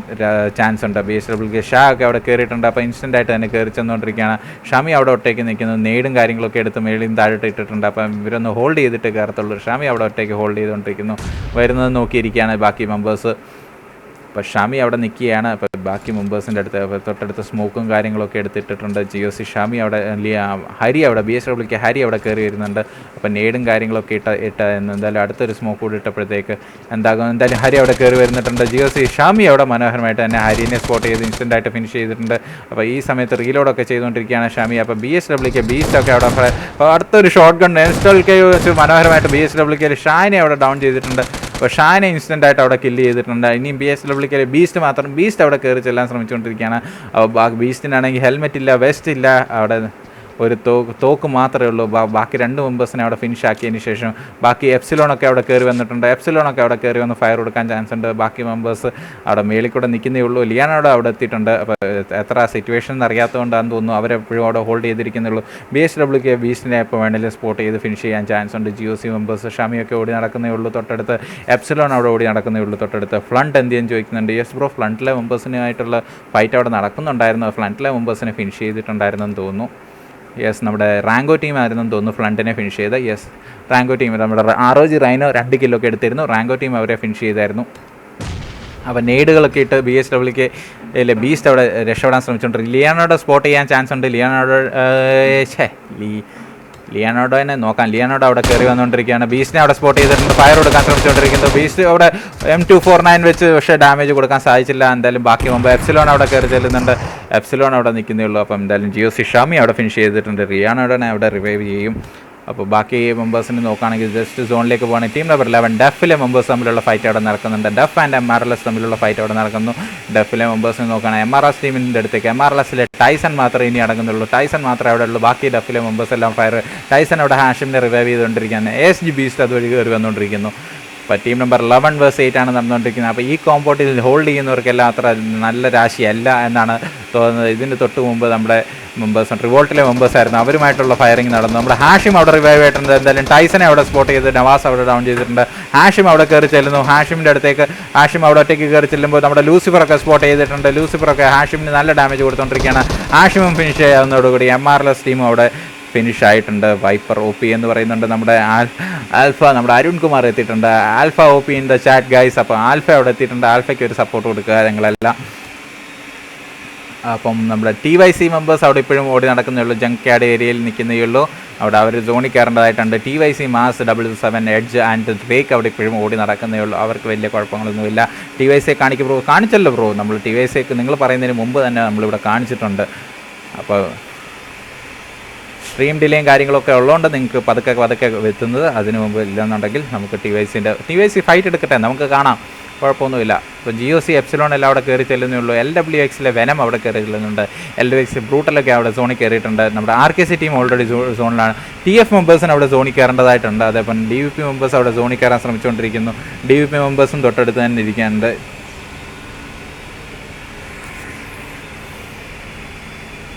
ചാൻസ് ഉണ്ട്. BHWK ഷാ ഒക്കെ അവിടെ കയറിയിട്ടുണ്ട്. അപ്പോൾ ഇൻസ്റ്റൻ്റായിട്ട് തന്നെ കയറി ചെന്നുകൊണ്ടിരിക്കുകയാണ്. ഷമി അവിടെ ഒറ്റയ്ക്ക് നിൽക്കുന്നു. നെയ്ഡും കാര്യങ്ങളൊക്കെ എടുത്ത് മേളിൽ താഴോട്ട് ഇട്ടിട്ടുണ്ട്. അപ്പം ഇവരൊന്ന് ഹോൾഡ് ചെയ്തിട്ട് കയറത്തുള്ളൂ. ഷമി അവിടെ ഒറ്റയ്ക്ക് ഹോൾഡ് ചെയ്തുകൊണ്ടിരിക്കുന്നു. വരുന്നത് നോക്കിയിരിക്കുകയാണ് ബാക്കി മെമ്പേഴ്സ്. അപ്പോൾ ഷമി അവിടെ നിൽക്കുകയാണ്. അപ്പോൾ ബാക്കി മെമ്പേഴ്സിൻ്റെ അടുത്ത് തൊട്ടടുത്ത് സ്മോക്കും കാര്യങ്ങളൊക്കെ എടുത്തിട്ടിട്ടുണ്ട്. GOC ഷമി അവിടെ ഹരി അവിടെ BHWK ഹരി അവിടെ കയറി വരുന്നുണ്ട്. അപ്പോൾ നേടും കാര്യങ്ങളൊക്കെ ഇട്ട എന്തായാലും അടുത്തൊരു സ്മോക്ക് കൂടി ഇട്ടപ്പോഴത്തേക്ക് എന്താകും? എന്തായാലും ഹരി അവിടെ കയറി വരുന്നിട്ടുണ്ട്. GOC ഷമി അവിടെ മനോഹരമായിട്ട് തന്നെ ഹരിനെ സ്പോട്ട് ചെയ്ത് ഇൻസ്റ്റൻ്റായിട്ട് ഫിനിഷ് ചെയ്തിട്ടുണ്ട്. അപ്പോൾ ഈ സമയത്ത് റീലോഡൊക്കെ ചെയ്തുകൊണ്ടിരിക്കുകയാണ് ഷമി. അപ്പോൾ BHWK ബീസ്റ്റൊക്കെ അവിടെ അപ്പോൾ അടുത്തൊരു ഷോട്ട് ഗൺ NSTLK വെച്ച് മനോഹരമായിട്ട് BHWK ഷാനെ അവിടെ ഡൗൺ ചെയ്തിട്ടുണ്ട്. അപ്പോൾ ഷാനെ ഇൻസ്റ്റൻ്റായിട്ട് അവിടെ കില്ല് ചെയ്തിട്ടുണ്ട്. ഇനിയും BHWK ബീസ്റ്റ് അവിടെ കയറി ചെല്ലാൻ ശ്രമിച്ചുകൊണ്ടിരിക്കുകയാണ്. അപ്പോൾ ബീസ്റ്റിനാണെങ്കിൽ ഹെൽമെറ്റ് ഇല്ല, വെസ്റ്റ് ഇല്ല, അവിടെ ഒരു തോക്ക് മാത്രമേ ഉള്ളൂ. ബാക്കി 2 മെമ്പേഴ്സിനെ അവിടെ ഫിനിഷ് ആക്കിയതിന് ശേഷം ബാക്കി എപ്സിലോണൊക്കെ അവിടെ കയറി വന്നിട്ടുണ്ട്. എപ്സിലോണൊക്കെ അവിടെ കയറി വന്ന് ഫയർ കൊടുക്കാൻ ചാൻസ് ഉണ്ട്. ബാക്കി മെമ്പേഴ്സ് അവിടെ മേളിൽ കൂടെ നിൽക്കുന്നേ ഉള്ളൂ. ലിയാനോടെ അവിടെ എത്തിയിട്ടുണ്ട്. അപ്പോൾ എത്ര സിറ്റുവേഷൻ എന്നറിയാത്തതുകൊണ്ടാണെന്ന് തോന്നുന്നു അവരെപ്പോഴും അവിടെ ഹോൾഡ് ചെയ്തിരിക്കുന്നുള്ളൂ. BHWK ബീസ്റ്റിനെ എപ്പോൾ വേണമെങ്കിലും സ്പോട്ട് ചെയ്ത് ഫിനിഷ് ചെയ്യാൻ ചാൻസ് ഉണ്ട്. GOC മെമ്പേഴ്സ് ഷമിയൊക്കെ ഓടി നടക്കുന്നേ ഉള്ളൂ. തൊട്ടടുത്ത് എപ്സിലോൺ അവിടെ ഓടി നടക്കുന്നേ ഉള്ളൂ. തൊട്ടടുത്ത് ഫ്ലണ്ട് എന്തെങ്കിലും ചോദിക്കുന്നുണ്ട്. യെസ് ബ്രോ, ഫ്ലണ്ടിലെ മെമ്പേഴ്സിനായിട്ടുള്ള ഫൈറ്റ് അവിടെ നടക്കുന്നുണ്ടായിരുന്നു. ഫ്ലണ്ടിലെ മെമ്പേഴ്സിനെ ഫിനിഷ് ചെയ്തിട്ടുണ്ടായിരുന്നെന്ന് തോന്നുന്നു. യെസ്, നമ്മുടെ റാങ്കോ ടീം ആയിരുന്നെന്ന് തോന്നുന്നു ഫ്ലണ്ടിനെ ഫിനിഷ് ചെയ്ത്. യെസ്, റാങ്കോ ടീം നമ്മുടെ ROG റൈനോ 2 കില്ലൊക്കെ എടുത്തിരുന്നു. റാങ്കോ ടീം അവരെ ഫിനിഷ് ചെയ്തായിരുന്നു. അപ്പോൾ നെയ്ഡുകളൊക്കെ ഇട്ട് BHWK ബീസ്റ്റ് അവിടെ രക്ഷപ്പെടാൻ ശ്രമിച്ചുകൊണ്ടിരിക്കും. ലിയാനോടെ സ്പോട്ട് ചെയ്യാൻ ചാൻസ് ഉണ്ട്. ലിയാനോഡോനെ നോക്കാം. ലിയാനോഡോ അവിടെ കയറി വന്നുകൊണ്ടിരിക്കുകയാണ്. ബീസ്റ്റിനെ അവിടെ സ്പോട്ട് ചെയ്തിട്ടുണ്ട്. ഫയർ കൊടുക്കാൻ ശ്രമിച്ചുകൊണ്ടിരിക്കുന്നു. ബീസ്റ്റ് അവിടെ M249 വെച്ച് പക്ഷേ ഡാമേജ് കൊടുക്കാൻ സാധിച്ചില്ല. എന്തായാലും ബാക്കി മുമ്പ് എപ്സിലോൺ അവിടെ കയറി ചെല്ലുന്നുണ്ട്. എപ്സിലോൺ അവിടെ നിൽക്കുന്നേ ഉള്ളൂ. അപ്പോൾ എന്തായാലും GOC ഷമി അവിടെ ഫിനിഷ് ചെയ്തിട്ടുണ്ട്. ലിയാനോഡോനെ അവിടെ റിവൈവ് ചെയ്യും. അപ്പോൾ ബാക്കി മെമ്പേഴ്സിന് നോക്കുകയാണെങ്കിൽ ജസ്റ്റ് സോണിലേക്ക് പോകുകയാണെങ്കിൽ ടീം നമ്പർ 11 ഡെഫിലെ മെമ്പേഴ്സ് തമ്മിലുള്ള ഫൈറ്റ് അവിടെ നടക്കുന്നുണ്ട്. ഡെഫ് ആൻഡ് MRLS തമ്മിലുള്ള ഫൈറ്റ് അവിടെ നടക്കുന്നു. ഡെഫിലെ മെമ്പേഴ്സിന് നോക്കുകയാണെങ്കിൽ MRS ടീമിൻ്റെ അടുത്തേക്ക് MRLSലെ ടൈസൺ മാത്രമേ ഇനി അടങ്ങുന്നുള്ളൂ. ടൈസൺ മാത്രമേ അവിടെ ഉള്ളൂ. ബാക്കി ഡെഫിലെ മെമ്പേഴ്സ് എല്ലാം ഫയർ. ടൈസൺ അവിടെ ഹാഷിമിനെ റിവൈവ് ചെയ്തുകൊണ്ടിരിക്കുകയാണ്. ASG ബീസ്റ്റ് അതുവഴി കയറി വന്നുകൊണ്ടിരിക്കുന്നു. അപ്പോൾ ടീം നമ്പർ 11 vs 8 ആണ് നടന്നുകൊണ്ടിരിക്കുന്നത്. അപ്പോൾ ഈ കോമ്പൗണ്ടിൽ ഹോൾഡ് ചെയ്യുന്നവർക്കെല്ലാം അത്ര നല്ല രാശിയല്ല എന്നാണ് തോന്നുന്നത്. ഇതിന് തൊട്ട് മുമ്പ് നമ്മുടെ മെമ്പേഴ്സ് റിവോൾട്ടിലെ മെമ്പേഴ്സായിരുന്നു. അവരുമായിട്ടുള്ള ഫയറിംഗ് നടന്നു. നമ്മുടെ ഹാഷിം അവിടെ റിവൈവ് ആയിട്ടുണ്ട്. എന്തായാലും ടൈസനെ അവിടെ സ്പോട്ട് ചെയ്ത് നവാസ് അവിടെ ഡൗൺ ചെയ്തിട്ടുണ്ട്. ഹാഷിം അവിടെ കയറി ചെല്ലുന്നു. ഹാഷിമിൻ്റെ അടുത്തേക്ക് ഹാഷിം അവിടെ ഒറ്റയ്ക്ക് കയറി ചെല്ലുമ്പോൾ നമ്മുടെ ലൂസിഫറൊക്കെ സ്പോട്ട് ചെയ്തിട്ടുണ്ട്. ലൂസിഫറൊക്കെ ഹാഷിമിന് നല്ല ഡാമേജ് കൊടുത്തുകൊണ്ടിരിക്കുകയാണ്. ഹാഷിമും ഫിനിഷ് ചെയ്യാവുന്നതോടുകൂടി MRLS ടീമും അവിടെ ഫിനിഷ് ആയിട്ടുണ്ട്. വൈപ്പർ ഒ പി എന്ന് പറയുന്നുണ്ട്. നമ്മുടെ ആൽഫ നമ്മുടെ അരുൺ കുമാർ എത്തിയിട്ടുണ്ട്. Alpha O P in the chat guys. അപ്പോൾ ആൽഫ അവിടെ എത്തിയിട്ടുണ്ട്. ആൽഫയ്ക്ക് ഒരു സപ്പോർട്ട് കൊടുക്കുക നിങ്ങളെല്ലാം. അപ്പം നമ്മുടെ TYC മെമ്പേഴ്സ് അവിടെ ഇപ്പോഴും ഓടി നടക്കുന്നേ ഉള്ളൂ. ജങ്ക് യാർഡ് ഏരിയയിൽ നിൽക്കുന്നേ ഉള്ളൂ. അവിടെ അവർ സോണിൽ കയറേണ്ടതായിട്ടുണ്ട്. TYC mass 777 edge and break അവിടെ ഇപ്പോഴും ഓടി നടക്കുന്നേ ഉള്ളൂ. അവർക്ക് വലിയ കുഴപ്പങ്ങളൊന്നുമില്ല. TYC കാണിക്കും ബ്രോ. കാണിച്ചല്ലോ ബ്രോ, നമ്മൾ TYC നിങ്ങൾ പറയുന്നതിന് മുമ്പ് തന്നെ നമ്മളിവിടെ കാണിച്ചിട്ടുണ്ട്. അപ്പോൾ സ്ട്രീം ഡിലേയും കാര്യങ്ങളൊക്കെ ഉള്ളതുകൊണ്ട് നിങ്ങൾക്ക് പതുക്കെ എത്തുന്നത്. അതിന് മുമ്പ് ഇല്ലെന്നുണ്ടെങ്കിൽ നമുക്ക് TYC ഫൈറ്റ് എടുക്കട്ടെ, നമുക്ക് കാണാം, കുഴപ്പമൊന്നുമില്ല. ഇപ്പോൾ GOC എപ്സിലോൺ എല്ലാം അവിടെ കയറി ചെല്ലുന്നേ ഉള്ളൂ. LWXലെ വെനം അവിടെ കയറി ചെല്ലുന്നുണ്ട്. LWX ബ്രൂട്ടലൊക്കെ അവിടെ സോണിൽ കയറിയിട്ടുണ്ട്. നമ്മുടെ RKC ടീം ഓൾറെഡി സോണിലാണ്. TF മെമ്പേഴ്സിന് അവിടെ സോണിൽ കയറേണ്ടതായിട്ടുണ്ട്. അതേപോലെ DVP മെമ്പേഴ്സ് അവിടെ സോണിൽ കയറാൻ ശ്രമിച്ചുകൊണ്ടിരിക്കുന്നു. DVP മെമ്പേഴ്സും തൊട്ടടുത്ത് തന്നെ ഇരിക്കാനുണ്ട്.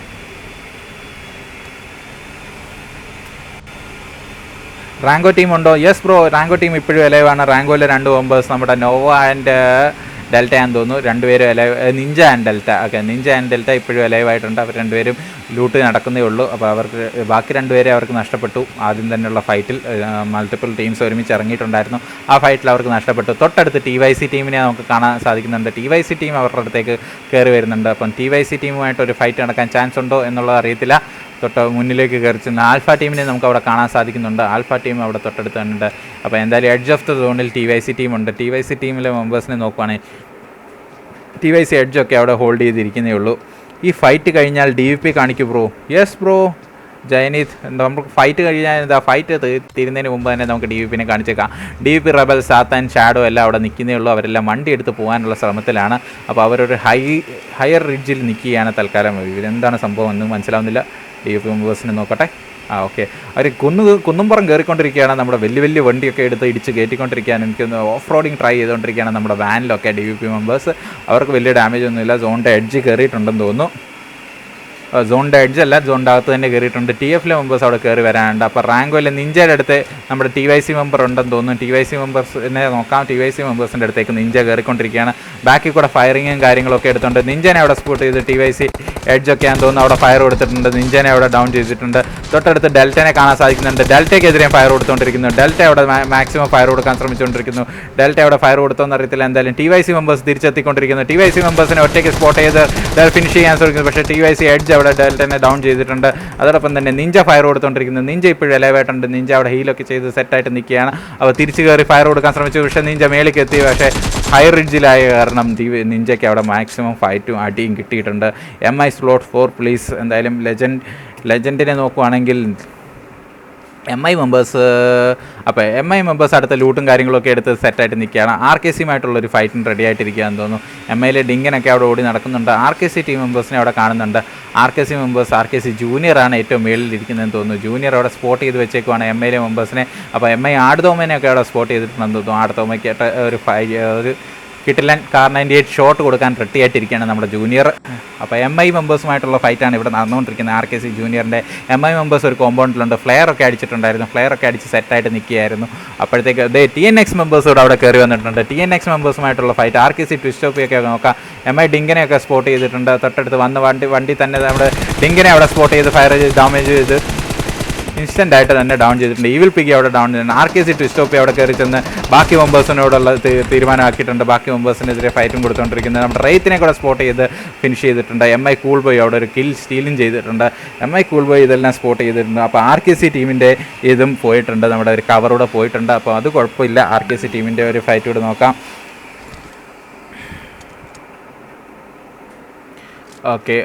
റാങ്കോ ടീം ഉണ്ടോ? യെസ് ബ്രോ, റാങ്കോ ടീം ഇപ്പോഴും എലൈവാണ്. റാങ്കോയിലെ 2 മെമ്പേഴ്സ് നമ്മുടെ നോവ ആൻഡ് ഡെൽറ്റ ആണെന്ന് തോന്നുന്നു. രണ്ടുപേരും alive. Ninja and delta. Okay, Ninja and delta ഇപ്പോഴും എലൈവായിട്ടുണ്ട്. അവർ രണ്ടുപേരും ലൂട്ട് നടക്കുന്നേ ഉള്ളൂ. അപ്പോൾ അവർക്ക് ബാക്കി രണ്ടുപേരെ അവർക്ക് നഷ്ടപ്പെട്ടു. ആദ്യം തന്നെയുള്ള ഫൈറ്റിൽ മൾട്ടിപ്പിൾ ടീംസ് ഒരുമിച്ച് ഇറങ്ങിയിട്ടുണ്ടായിരുന്നു. ആ ഫൈറ്റിൽ അവർക്ക് നഷ്ടപ്പെട്ടു. തൊട്ടടുത്ത് TYC ടീമിനെ നമുക്ക് കാണാൻ സാധിക്കുന്നുണ്ട്. TYC ടീം അവരുടെ അടുത്തേക്ക് കയറി വരുന്നുണ്ട്. അപ്പം TYC ടീമുമായിട്ട് ഒരു ഫൈറ്റ് നടക്കാൻ ചാൻസ് ഉണ്ടോ എന്നുള്ളത് അറിയത്തില്ല. തൊട്ട് മുന്നിലേക്ക് കയറി ചെന്ന് ആൽഫ ടീമിനെ നമുക്ക് അവിടെ കാണാൻ സാധിക്കുന്നുണ്ട്. ആൽഫ ടീം അവിടെ തൊട്ടടുത്ത് തന്നെയുണ്ട്. അപ്പോൾ എന്തായാലും എഡ്ജ് ഓഫ് ദ സോണിൽ TYC ടീമുണ്ട്. TYC ടീമിലെ മെമ്പേഴ്സിനെ നോക്കുവാണെങ്കിൽ TYC എഡ്ജൊക്കെ അവിടെ ഹോൾഡ് ചെയ്തിരിക്കുന്നേ ഉള്ളൂ. ഈ ഫൈറ്റ് കഴിഞ്ഞാൽ DVP കാണിക്കൂ ബ്രോ. യെസ് ബ്രോ ജയനീത്, നമുക്ക് ഫൈറ്റ് കഴിഞ്ഞാൽ ഫൈറ്റ് തീരുന്നതിന് മുമ്പ് തന്നെ നമുക്ക് DVPനെ കാണിച്ചേക്കാം. DVP റബൽ സാത്താൻ ഷാഡോ എല്ലാം അവിടെ നിൽക്കുന്നേ ഉള്ളൂ. അവരെല്ലാം വണ്ടി എടുത്ത് പോകാനുള്ള ശ്രമത്തിലാണ്. അപ്പോൾ അവരൊരു ഹയർ റിഡ്ജിൽ നിൽക്കുകയാണ് തൽക്കാലം. ഇവരെന്താണ് സംഭവം എന്ന് മനസ്സിലാവുന്നില്ല. DVP മെമ്പേഴ്സിനെ നോക്കട്ടെ. ഓക്കെ, അവർ കുന്നുംപുറം കയറിക്കൊണ്ടിരിക്കുകയാണ്. നമ്മുടെ വലിയ വണ്ടിയൊക്കെ എടുത്ത് ഇടിച്ച് കയറ്റിക്കൊണ്ടിരിക്കുകയാണ്. എനിക്ക് ഓഫ് റോഡിങ് ട്രൈ ചെയ്തുകൊണ്ടിരിക്കുകയാണ് നമ്മുടെ വാനിലൊക്കെ DVP മെമ്പേഴ്സ്. അവർക്ക് വലിയ ഡാമേജ് ഒന്നുമില്ല. സോണിൻ്റെ എഡ്ജ് കയറിയിട്ടുണ്ടെന്ന് തോന്നുന്നു. സോണിൻ്റെ എഡ്ജ് അല്ല, സോണിൻ്റെ അകത്ത് തന്നെ കയറിയിട്ടുണ്ട്. TFലെ മെമ്പേഴ്സ് അവിടെ കയറി വരാനുണ്ട്. അപ്പോൾ റാങ്കോയിലെ നിഞ്ചയുടെ അടുത്ത് നമ്മുടെ TYC മെമ്പർ ഉണ്ടെന്ന് തോന്നുന്നു. TYC മെമ്പേഴ്സിനെ നോക്കാം. TYC മെമ്പേഴ്സിൻ്റെ അടുത്തേക്ക് നിഞ്ച കയറിക്കൊണ്ടിരിക്കുകയാണ്. ബാക്കിൽ കൂടെ ഫയറിങ്ങും കാര്യങ്ങളൊക്കെ എടുത്തുകൊണ്ട് നിഞ്ചനെ അവിടെ സ്പോട്ട് ചെയ്ത് TYC എഡ്ജൊക്കെ ആണെന്ന് തോന്നുന്നു അവിടെ ഫയർ കൊടുത്തിട്ടുണ്ട്. നിഞ്ചനെ അവിടെ ഡൗൺ ചെയ്തിട്ടുണ്ട്. തൊട്ടടുത്ത് ഡെൽറ്റനെ കാണാൻ സാധിക്കുന്നുണ്ട്. ഡെൽറ്റയ്ക്കെതിരെ ഫയർ കൊടുത്തുകൊണ്ടിരിക്കുന്നു. ഡെൽറ്റ അവിടെ മാക്സിമം ഫയർ കൊടുക്കാൻ ശ്രമിച്ചുകൊണ്ടിരിക്കുന്നു. ഡെൽറ്റ അവിടെ ഫയർ കൊടുത്തോന്ന് അറിയത്തില്ല. എന്തായാലും TYC മെമ്പേഴ്സ് തിരിച്ചെത്തിക്കൊണ്ടിരിക്കുന്നു. TYC മെമ്പേഴ്സിനെ ഒറ്റയ്ക്ക് സ്പോട്ട് ചെയ്ത് ഫിനിഷ് ചെയ്യാൻ ശ്രമിക്കുന്നു. പക്ഷേ TYC എഡ്ജ് അവിടെ ഡെൽറ്റനെ ഡൗൺ ചെയ്തിട്ടുണ്ട്. അതോടൊപ്പം തന്നെ നിഞ്ച ഫയർ കൊടുത്തുകൊണ്ടിരിക്കുന്നു. നിഞ്ച ഇപ്പോഴും എലവായിട്ടുണ്ട്. നിഞ്ച അവിടെ ഹീലൊക്കെ ചെയ്ത് സെറ്റായിട്ട് നിൽക്കുകയാണ്. അപ്പോൾ തിരിച്ച് കയറി ഫയർ കൊടുക്കാൻ ശ്രമിച്ചു. പക്ഷേ നിഞ്ച മേലേക്ക് എത്തി. പക്ഷേ ഹൈ റിഡ്ജിലായ കാരണം നിഞ്ചയ്ക്ക് അവിടെ മാക്സിമം ഫൈറ്റും അടിയും കിട്ടിയിട്ടുണ്ട്. MI slot 4 please. എന്തായാലും ലെജൻഡിനെ നോക്കുവാണെങ്കിൽ MI മെമ്പേഴ്സ് അടുത്ത ലൂട്ടും കാര്യങ്ങളൊക്കെ എടുത്ത് സെറ്റായിട്ട് നിൽക്കുകയാണ്. RKCയുമായിട്ടുള്ളൊരു ഫൈറ്റിന് റെഡി ആയിട്ടിരിക്കുകയെന്ന് തോന്നുന്നു. MIയിലെ ഡിങ്കനൊക്കെ അവിടെ ഓടി നടക്കുന്നുണ്ട്. RKC ടീം മെമ്പേഴ്സിനെ അവിടെ കാണുന്നുണ്ട്. RKC മെമ്പേഴ്സ് RKC ജൂനിയറാണ് ഏറ്റവും മേളിലിരിക്കുന്നതെന്ന് തോന്നുന്നു. ജൂനിയർ അവിടെ സ്പോട്ട് ചെയ്ത് വെച്ചേക്കുവാണ് MIയിലെ മെമ്പേഴ്സിനെ. അപ്പോൾ MI ആടുതോമനെയൊക്കെ അവിടെ സ്പോട്ട് ചെയ്തിട്ടുണ്ടെന്ന് തോന്നുന്നു. ആടുതോമയ്ക്ക് ഒരു കിട്ടിലൻ കാർ 98 ഷോട്ട് കൊടുക്കാൻ റെഡി ആയിട്ടിരിക്കുകയാണ് നമ്മുടെ ജൂനിയർ. അപ്പോൾ MI മെമ്പേഴ്സുമായിട്ടുള്ള ഫൈറ്റാണ് ഇവിടെ നടന്നുകൊണ്ടിരിക്കുന്നത്. RKC ജൂനിയറിൻ്റെ MI മെമ്പേഴ്സ് ഒരു കോമ്പൗണ്ടിലുണ്ട്. ഫ്ലെയറൊക്കെ അടിച്ചിട്ടുണ്ടായിരുന്നു. ഫ്ലെയറൊക്കെ അടിച്ച് സെറ്റായിട്ട് നിൽക്കുകയായിരുന്നു. അപ്പോഴത്തേക്ക് TNX മെമ്പേഴ്സ് ഇവിടെ അവിടെ കയറി വന്നിട്ടുണ്ട്. TNX മെമ്പേഴ്സുമായിട്ടുള്ള ഫൈറ്റ്. RKC ട്വിസ്റ്റോപ്പിയൊക്കെ നോക്കാം. MI ഡിങ്കനെയൊക്കെ സ്പോട്ട് ചെയ്തിട്ടുണ്ട്. തൊട്ടടുത്ത് വന്ന വണ്ടി തന്നെ നമ്മുടെ ഡിങ്കനെ അവിടെ സ്പോട്ട് ചെയ്ത് ഫയർ ചെയ്ത് ഡാമേജ് ചെയ്ത് ഇൻസ്റ്റൻ്റ് ആയിട്ട് തന്നെ ഡൗൺ ചെയ്തിട്ടുണ്ട്. ഈവിൽ പിഗി അവിടെ ഡൗൺ ചെയ്തിട്ടുണ്ട്. RKC ട്വിസ്റ്റോപ്പി അവിടെ കയറി ചെന്ന് ബാക്കി മെമ്പേഴ്സിനോടുള്ള തീരുമാനമാക്കിയിട്ടുണ്ട്. ബാക്കി മെമ്പേഴ്സിനെതിരെ ഫൈറ്റും കൊടുത്തുകൊണ്ടിരിക്കുന്നത്. നമ്മുടെ റേത്തിനെ കൂടെ സ്പോട്ട് ചെയ്ത് ഫിനിഷ് ചെയ്തിട്ടുണ്ട്. MI കൂൾ ബോയ് അവിടെ ഒരു കിൽ സ്റ്റീലും ചെയ്തിട്ടുണ്ട്. MI കൂൾ ബോയ് ഇതെല്ലാം സ്പോട്ട് ചെയ്തിട്ടുണ്ട്. അപ്പോൾ RKC ടീമിൻ്റെ ഇതും പോയിട്ടുണ്ട്. നമ്മുടെ ഒരു കവറൂടെ പോയിട്ടുണ്ട്. അപ്പോൾ അത് കുഴപ്പമില്ല. RKC ടീമിൻ്റെ ഒരു ഫൈറ്റ് കൂടെ നോക്കാം. ഓക്കെ,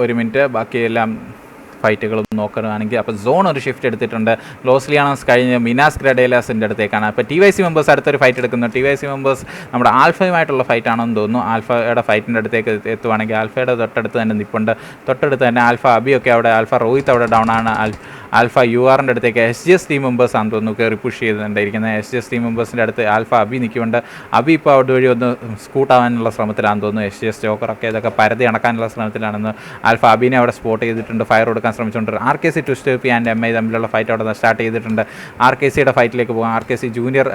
ഒരു മിനിറ്റ്. ബാക്കിയെല്ലാം ഫൈറ്റുകളും നോക്കുകയാണെങ്കിൽ അപ്പോൾ സോൺ ഒരു ഷിഫ്റ്റ് എടുത്തിട്ടുണ്ട്. ലോസ്ലിയാനോസ് കഴിഞ്ഞ് മിനാസ് ഗ്രഡേലാസിൻ്റെ അടുത്തേക്കാണ്. അപ്പോൾ TYC മെമ്പേഴ്സ് അടുത്തൊരു ഫൈറ്റ് എടുക്കുന്നു. TYC മെമ്പേഴ്സ് നമ്മുടെ ആൽഫയുമായിട്ടുള്ള ഫൈറ്റ് ആണെന്ന് തോന്നുന്നു. ആൽഫയുടെ ഫൈറ്റിൻ്റെ അടുത്തേക്ക് എത്തുവാണെങ്കിൽ ആൽഫയുടെ തൊട്ടടുത്ത് തന്നെ നിൽപ്പുണ്ട്. തൊട്ടടുത്ത് തന്നെ ആൽഫ അബിയൊക്കെ അവിടെ, ആൽഫ റോഹിത്ത് അവിടെ ഡൗൺ ആണ്. ആൽഫ URൻ്റെ അടുത്തേക്ക് SGS ടീം മെമ്പേഴ്സ് ആണെന്ന് തോന്നുന്നു കയറി പുഷ് ചെയ്തിട്ടുണ്ടായിരിക്കുന്നത്. SGS ടീം മെമ്പേഴ്സിൻ്റെ അടുത്ത് ആൽഫ അബി നിൽക്കുന്നുണ്ട്. അബി ഇപ്പോൾ അവിടെ വഴി ഒന്ന് സ്കൂട്ടാവാനുള്ള ശ്രമത്തിലാണെന്ന് തോന്നുന്നു. SGS ജോക്കറൊക്കെ ഇതൊക്കെ പരതി അണക്കാനുള്ള ശ്രമത്തിലാണെന്ന് ആൽഫ അബിനെ അവിടെ സ്പോട്ട് ചെയ്തിട്ടുണ്ട്. ഫയർ കൊടുക്കാൻ ശ്രമിച്ചുകൊണ്ട് RKC ട്വിസ്റ്റോപ്പി ആൻഡ് MI തമ്മിലുള്ള ഫൈറ്റ് അവിടെ സ്റ്റാർട്ട് ചെയ്തിട്ടുണ്ട്. RKCയുടെ ഫൈറ്റിലേക്ക് പോകാം. RKC ജൂനിയർ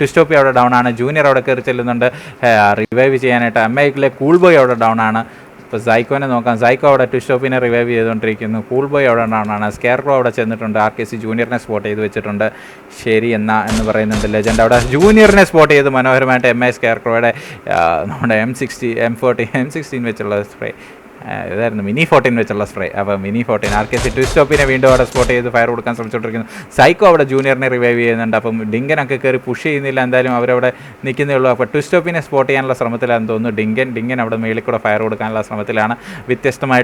ട്വിസ്റ്റോപ്പി അവിടെ ഡൗൺ ആണ്. ജൂനിയർ അവിടെ കയറി ചെല്ലുന്നുണ്ട് റിവൈവ് ചെയ്യാനായിട്ട്. MIയിലെ കൂൾ ബോയ് അവിടെ ഡൗൺ ആണ്. അപ്പോൾ സൈക്കോനെ നോക്കാം. സൈക്കോ അവിടെ ട്വിസ്റ്റോപ്പിനെ റിവൈവ് ചെയ്തുകൊണ്ടിരിക്കുന്നു. കൂൾ ബോയ് അവിടെ ഉണ്ടാണ്. സ്കെയർക്രോ അവിടെ ചെന്നിട്ടുണ്ട്. RKC ജൂനിയറിനെ സ്പോട്ട് ചെയ്ത് വെച്ചിട്ടുണ്ട്. ശരി എന്ന് പറയുന്നുണ്ട് ലെജൻഡ്. അവിടെ ജൂനിയറിനെ സ്പോട്ട് ചെയ്ത് മനോഹരമായിട്ട് MI സ്കെയർക്രോയുടെ നമ്മുടെ M16 വെച്ചുള്ള സ്പ്രേ ഇതായിരുന്നു മിനി 14 വെച്ചുള്ള സ്പ്രേ. അപ്പോൾ മിനി 14 RKC ട്വിസ്റ്റോപ്പിനെ വീണ്ടും അവിടെ സ്പോട്ട് ചെയ്ത് ഫയർ കൊടുക്കാൻ ശ്രമിച്ചുകൊണ്ടിരിക്കുന്നു. സൈക്കോ അവിടെ ജൂനിയറിനെ റിവൈവ് ചെയ്യുന്നുണ്ട്. അപ്പം ഡിങ്കനൊക്കെ കയറി പുഷ് ചെയ്യുന്നില്ല. എന്തായാലും അവരവിടെ നിൽക്കുന്നേ ഉള്ളൂ. അപ്പോൾ ട്വിസ്റ്റോപ്പിനെ സ്പോട്ട് ചെയ്യാനുള്ള ശ്രമത്തിലാണെന്ന് തോന്നുന്നു ഡിങ്കൻ അവിടെ മേളിൽ കൂടെ ഫയർ കൊടുക്കാനുള്ള ശ്രമത്തിലാണ്. വ്യത്യസ്തമായ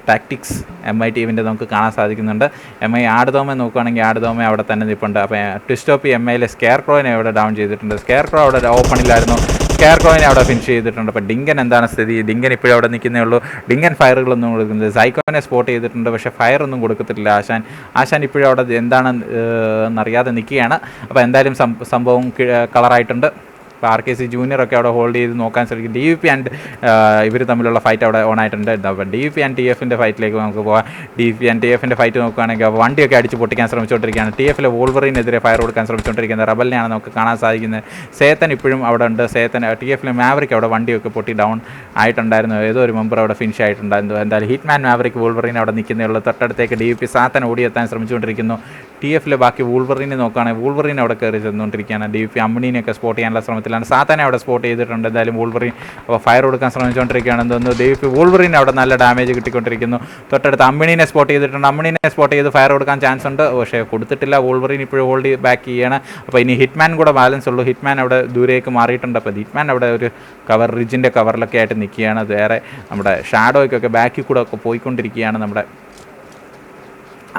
ടാക്ടിക്സ് MI ടീമിൻ്റെ നമുക്ക് കാണാൻ സാധിക്കുന്നുണ്ട്. MI ആടുതോമ നോക്കുകയാണെങ്കിൽ ആടുതോമ അവിടെ തന്നെ നിൽപ്പുണ്ട്. അപ്പോൾ ട്വിസ്റ്റോപ്പി MIയിലെ സ്കെയർക്രോനെ അവിടെ ഡൗൺ ചെയ്തിട്ടുണ്ട്. സ്കെയർക്രോ അവിടെ ഓപ്പണിലായിരുന്നു. സ്കെയർക്രോനെ അവിടെ ഫിനിഷ് ചെയ്തിട്ടുണ്ട്. അപ്പോൾ ഡിങ്കൻ എന്താണ് സ്ഥിതി? ഡിങ്കൻ ഇപ്പോഴും അവിടെ നിൽക്കുന്നേ ഉള്ളൂ. ഡിങ്കൻ ഫയറുകളൊന്നും കൊടുക്കുന്നത്. സൈക്കോനെ സ്പോട്ട് ചെയ്തിട്ടുണ്ട്, പക്ഷേ ഫയർ ഒന്നും കൊടുക്കത്തില്ല. ആശാൻ ഇപ്പോഴും അവിടെ എന്താണ് എന്നറിയാതെ നിൽക്കുകയാണ്. അപ്പോൾ എന്തായാലും സംഭവം കളറായിട്ടുണ്ട്. അപ്പോൾ RKC ജൂനിയറൊക്കെ അവിടെ ഹോൾഡ് ചെയ്ത് നോക്കാൻ ശ്രമിക്കും. DVP ആൻഡ് ഇവർ തമ്മിലുള്ള ഫൈറ്റ് അവിടെ ഓൺ ആയിട്ടുണ്ട്. അപ്പോൾ DVP ആൻഡ് TFൻ്റെ ഫൈറ്റിലേക്ക് നമുക്ക് പോകാം. DVP ആൻഡ് TFൻ്റെ ഫൈറ്റ് നോക്കുകയാണെങ്കിൽ വണ്ടിയൊക്കെ അടിച്ച് പൊട്ടിക്കാൻ ശ്രമിച്ചുകൊണ്ടിരിക്കുകയാണ്. TFലെ വോൾവറിനെതിരെ ഫയർ കൊടുക്കാൻ ശ്രമിച്ചുകൊണ്ടിരിക്കുന്നത് റബലിനെയാണ് നമുക്ക് കാണാൻ സാധിക്കുന്നത്. സേത്തൻ ഇപ്പോഴും അവിടെ ഉണ്ട്. TFലെ മാവറിക്ക് അവിടെ വണ്ടിയൊക്കെ പൊട്ടി ഡൗൺ ആയിട്ടുണ്ടായിരുന്നു. ഏതോ ഒരു മെമ്പർ അവിടെ ഫിനിഷ് ആയിട്ടുണ്ടായിരുന്നു. എന്തായാലും ഹിറ്റ്മാൻ മാവറിക്ക് വോൾവറിനെ അവിടെ നിൽക്കുന്നേ ഉള്ളൂ. തൊട്ടടുത്തേക്ക് DVP സാത്തൻ ഓടിയെത്താൻ ശ്രമിച്ചുകൊണ്ടിരിക്കുന്നു. TFലെ ബാക്കി വൂൾവറിനെ നോക്കുകയാണെങ്കിൽ വൂൾവറിനെ അവിടെ കയറി ചെന്നുകൊണ്ടിരിക്കുകയാണ്. DVP അമ്മിണിനെയൊക്കെ സ്പോട്ട് ചെയ്യാനുള്ള ശ്രമത്തിലാണ്. സാത്തനെ അവിടെ സ്പോട്ട് ചെയ്തിട്ടുണ്ട്. എന്തായാലും വൂൾവറിൻ ഫയർ കൊടുക്കാൻ ശ്രമിച്ചുകൊണ്ടിരിക്കുകയാണെന്ന് തോന്നുന്നു. DVP വൂൾവറിന് അവിടെ നല്ല ഡാമേജ് കിട്ടിക്കൊണ്ടിരിക്കുന്നു. തൊട്ടടുത്ത് അമ്മിണിനെ സ്പോട്ട് ചെയ്തിട്ടുണ്ട്. അമ്മിണിനെ സ്പോട്ട് ചെയ്ത് ഫയർ കൊടുക്കാൻ ചാൻസ് ഉണ്ട്, പക്ഷേ കൊടുത്തിട്ടില്ല. വൂൾവറിൻ ഇപ്പോഴും ഹോൾഡ് ബാക്ക് ചെയ്യണം. അപ്പോൾ ഇനി ഹിറ്റ്മാൻ കൂടെ ബാലൻസ് ഉള്ളൂ. ഹിറ്റ്മാൻ അവിടെ ദൂരേക്ക് മാറിയിട്ടുണ്ട്. അപ്പോൾ ഹിറ്റ്മാൻ അവിടെ ഒരു റിജിൻ്റെ കവറിലൊക്കെ ആയിട്ട് നിൽക്കുകയാണ്. വേറെ നമ്മുടെ ഷാഡോയ്ക്കൊക്കെ ബാക്കിൽ കൂടെ ഒക്കെ പോയിക്കൊണ്ടിരിക്കുകയാണ്. നമ്മുടെ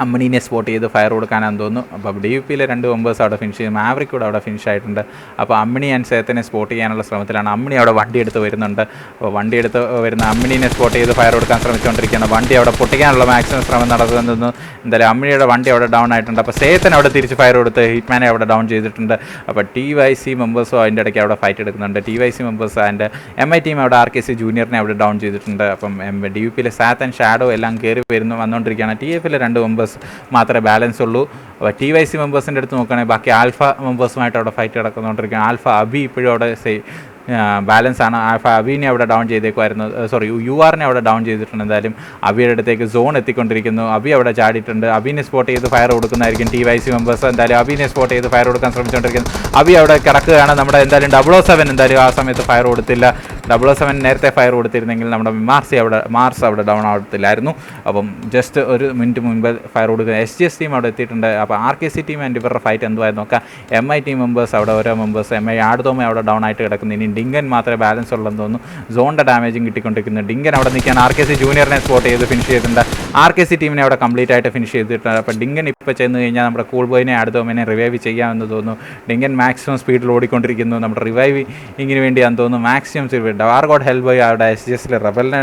അമ്മിണിനെ സ്പോട്ട് ചെയ്ത് ഫയർ കൊടുക്കാനാണെന്ന് തോന്നുന്നു. അപ്പോൾ DVPയിലെ 2 മെമ്പേഴ്സ് അവിടെ ഫിനിഷ് ചെയ്യും. മാവറിക് കൂടെ അവിടെ ഫിനിഷ് ആയിട്ടുണ്ട്. അപ്പോൾ അമ്മിണി ആൻഡ് സേത്തനെ സ്പോട്ട് ചെയ്യാനുള്ള ശ്രമത്തിലാണ്. അമ്മിണി അവിടെ വണ്ടിയെടുത്ത് വരുന്നുണ്ട്. അപ്പോൾ വണ്ടിയെടുത്ത് വരുന്ന അമ്മിണിനെ സ്പോട്ട് ചെയ്ത് ഫയർ കൊടുക്കാൻ ശ്രമിച്ചുകൊണ്ടിരിക്കുകയാണ്. വണ്ടി അവിടെ പൊട്ടിക്കാനുള്ള മാക്സിമം ശ്രമം നടത്തുന്നു. എന്തായാലും അമ്മിണിയുടെ വണ്ടി അവിടെ ഡൗൺ ആയിട്ടുണ്ട്. അപ്പോൾ സേത്തൻ അവിടെ തിരിച്ച് ഫയർ കൊടുത്ത് ഹിറ്റ്മാനെ അവിടെ ഡൗൺ ചെയ്തിട്ടുണ്ട്. അപ്പോൾ TYC മെമ്പേഴ്സും അതിൻ്റെ ഇടയ്ക്ക് അവിടെ ഫൈറ്റ് എടുക്കുന്നുണ്ട്. TYC members and MI team അവിടെ RKC ജൂനിയറിനെ അവിടെ ഡൗൺ ചെയ്തിട്ടുണ്ട്. അപ്പം DVPയിലെ സാത്തൻ ഷാഡോ എല്ലാം കയറി വന്നുകൊണ്ടിരിക്കുകയാണ്. TFലെ 2 മെമ്പേഴ്സ് മാത്രമേ ബാലൻസ് ഉള്ളൂ. അപ്പോൾ TYC മെമ്പേഴ്സിൻ്റെ അടുത്ത് നോക്കുകയാണെങ്കിൽ ബാക്കി ആൽഫ മെമ്പേഴ്സുമായിട്ട് അവിടെ ഫൈറ്റ് നടക്കുന്നുകൊണ്ടിരിക്കുകയാണ്. ആൽഫ അബി ഇപ്പോഴും അവിടെ ബാലൻസ് ആണ്. അബീനെ അവിടെ ഡൗൺ ചെയ്തേക്കുമായിരുന്നു. URനെ അവിടെ ഡൗൺ ചെയ്തിട്ടുണ്ട്. എന്തായാലും അബിയുടെ അടുത്തേക്ക് സോൺ എത്തിക്കൊണ്ടിരിക്കുന്നു. അബി അവിടെ ചാടിയിട്ടുണ്ട്. അബീനെ സ്പോട്ട് ചെയ്ത് ഫയർ കൊടുക്കുന്നതായിരിക്കും TYC മെമ്പേഴ്സ്. എന്തായാലും അബീനെ സ്പോട്ട് ചെയ്ത് ഫയർ കൊടുക്കാൻ ശ്രമിച്ചുകൊണ്ടിരിക്കുന്നു. അബി അവിടെ കിടക്കുകയാണ്. നമ്മുടെ എന്തായാലും 007 എന്തായാലും ആ സമയത്ത് ഫയർ കൊടുത്തില്ല. 007 നേരത്തെ ഫയർ കൊടുത്തിരുന്നെങ്കിൽ നമ്മുടെ മാർസ് അവിടെ ഡൗൺ ആവത്തില്ലായിരുന്നു. അപ്പം ജസ്റ്റ് ഒരു മിനിറ്റ് മുൻപ് ഫയർ കൊടുക്കുക. SGS ടീം അവിടെ എത്തിയിട്ടുണ്ട്. അപ്പോൾ RKC ടീം ആൻഡ് ഇവരുടെ ഫൈറ്റ് എന്തുവായിരുന്നു നോക്കാം. MI ടീം മെമ്പേഴ്സ് അവിടെ ഓരോ മെമ്പേഴ്സ് MI ആടുതോമ അവിടെ ഡൗൺ ആയിട്ട് കിടക്കുന്നു. ഇനി ഡിങ്കൻ മാത്രമേ ബാലൻസ് ഉള്ളതെന്ന് തോന്നുന്നു. സോണിൻ്റെ ഡാമേജും കിട്ടിക്കൊണ്ടിരിക്കുന്നു. ഡിങ്കൻ അവിടെ നിൽക്കാൻ RKC ജൂനിയറിനെ സ്പോട്ട് ചെയ്ത് ഫിനിഷ് ചെയ്തിട്ടുണ്ട്. RKC ടീമിനെ അവിടെ കംപ്ലീറ്റ് ആയിട്ട് ഫിനിഷ് ചെയ്തിട്ടുണ്ട്. അപ്പോൾ ഡിങ്കൻ ഇപ്പോൾ ചെന്ന് കഴിഞ്ഞാൽ നമ്മുടെ കൂൾ ബോയിനെ ആടുതോമനെ റിവൈവ് ചെയ്യാമെന്ന് തോന്നുന്നു. ഡിങ്കൻ മാക്സിമം സ്പീഡിൽ ഓടിക്കൊണ്ടിരിക്കുന്നു. നമ്മുടെ റിവൈവിങ്ങിന് വേണ്ടിയാണെന്ന് തോന്നുന്നു. മാക്സിമം സ്പീഡ് വാർഗോഡ് ഹെൽബ് ബോയ് അവിടെ SGSലെ റബലിനെ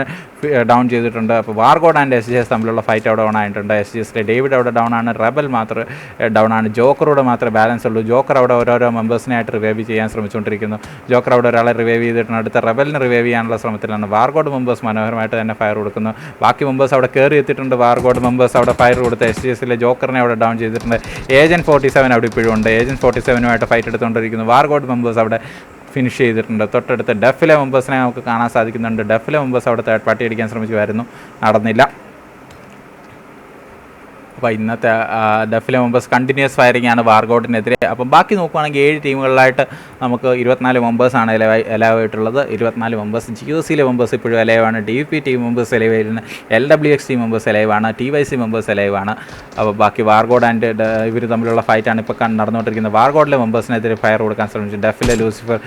ഡൗൺ ചെയ്തിട്ടുണ്ട്. അപ്പോൾ വാർഗോഡ് ആൻഡ് SGS തമ്മിലുള്ള ഫൈറ്റ് അവിടെ ഓൺ ആയിട്ടുണ്ട്. SGSലെ ഡേവിഡ് അവിടെ ഡൗൺ ആണ്. റബൽ മാത്രം ഡൗൺ ആണ്. ജോക്കറോട് മാത്രമേ ബാലൻസ് ഉള്ളൂ. ജോക്കർ അവിടെ ഓരോരോ മെമ്പേഴ്സിനായിട്ട് റിവൈവ് ചെയ്യാൻ ശ്രമിച്ചുകൊണ്ടിരിക്കുന്നു. ജോക്കർ അവിടെ ഒരാളെ റിവൈവ് ചെയ്തിട്ടുണ്ട്. അടുത്ത റബലിനെ റിവൈവ് ചെയ്യാനുള്ള ശ്രമത്തിലാണ്. വാർഗോഡ് മെമ്പേഴ്സ് മനോഹരമായിട്ട് തന്നെ ഫയർ കൊടുക്കുന്നു. ബാക്കി മെമ്പേഴ്സ് അവിടെ കയറി എത്തിയിട്ടുണ്ട്. വാർഗോഡ് മെമ്പേഴ്സ് അവിടെ ഫയർ കൊടുത്ത് SGSലെ ജോക്കറിനെ അവിടെ ഡൗൺ ചെയ്തിട്ടുണ്ട്. ഏജൻറ്റ് 47 അവിടെ ഇപ്പോഴും ഉണ്ട്. ഏജൻറ്റ് 47 ഫൈറ്റ് എടുത്തുകൊണ്ടിരിക്കുന്നു. വാർഗോഡ് മെമ്പേഴ്സ് അവിടെ ഫിനിഷ് ചെയ്തിട്ടുണ്ട്. തൊട്ടടുത്ത് ഡെഫിലെ മെമ്പേഴ്സിനെ നമുക്ക് കാണാൻ സാധിക്കുന്നുണ്ട്. ഡെഫിലെ മെമ്പേഴ്സ് അവിടെ തേർഡ് പാർട്ടി അടിക്കാൻ ശ്രമിക്കുമായിരുന്നു, നടന്നില്ല. അപ്പോൾ ഇന്നത്തെ ഡെഫിലെ മെമ്പേഴ്സ് കണ്ടിന്യൂസ് ഫയറിംഗ് ആണ് വാർഗോട്ടിനെതിരെ. അപ്പം ബാക്കി നോക്കുകയാണെങ്കിൽ 7 ടീമുകളിലായിട്ട് നമുക്ക് 24 മെമ്പേഴ്സാണ് എലവായിട്ടുള്ളത്. 24 മെമ്പേഴ്സ്. GOCയിലെ മെമ്പേഴ്സ് ഇപ്പോഴും എലവാണ്. DVP ടീം മെമ്പേഴ്സ് എലവാണ്. LWX ടീം മെമ്പേഴ്സ് എലവാണ്. TYC മെമ്പേഴ്സ് എലവാണ്. അപ്പോൾ ബാക്കി വാർഗോഡ് ആൻഡ് ഇവർ തമ്മിലുള്ള ഫൈറ്റാണ് ഇപ്പോൾ നടന്നുകൊണ്ടിരിക്കുന്നത്. വാർഗോഡിലെ മെമ്പേഴ്സിനെതിരെ ഫയർ കൊടുക്കാൻ ശ്രമിച്ചു. ഡെഫിലെ ലൂസിഫർ,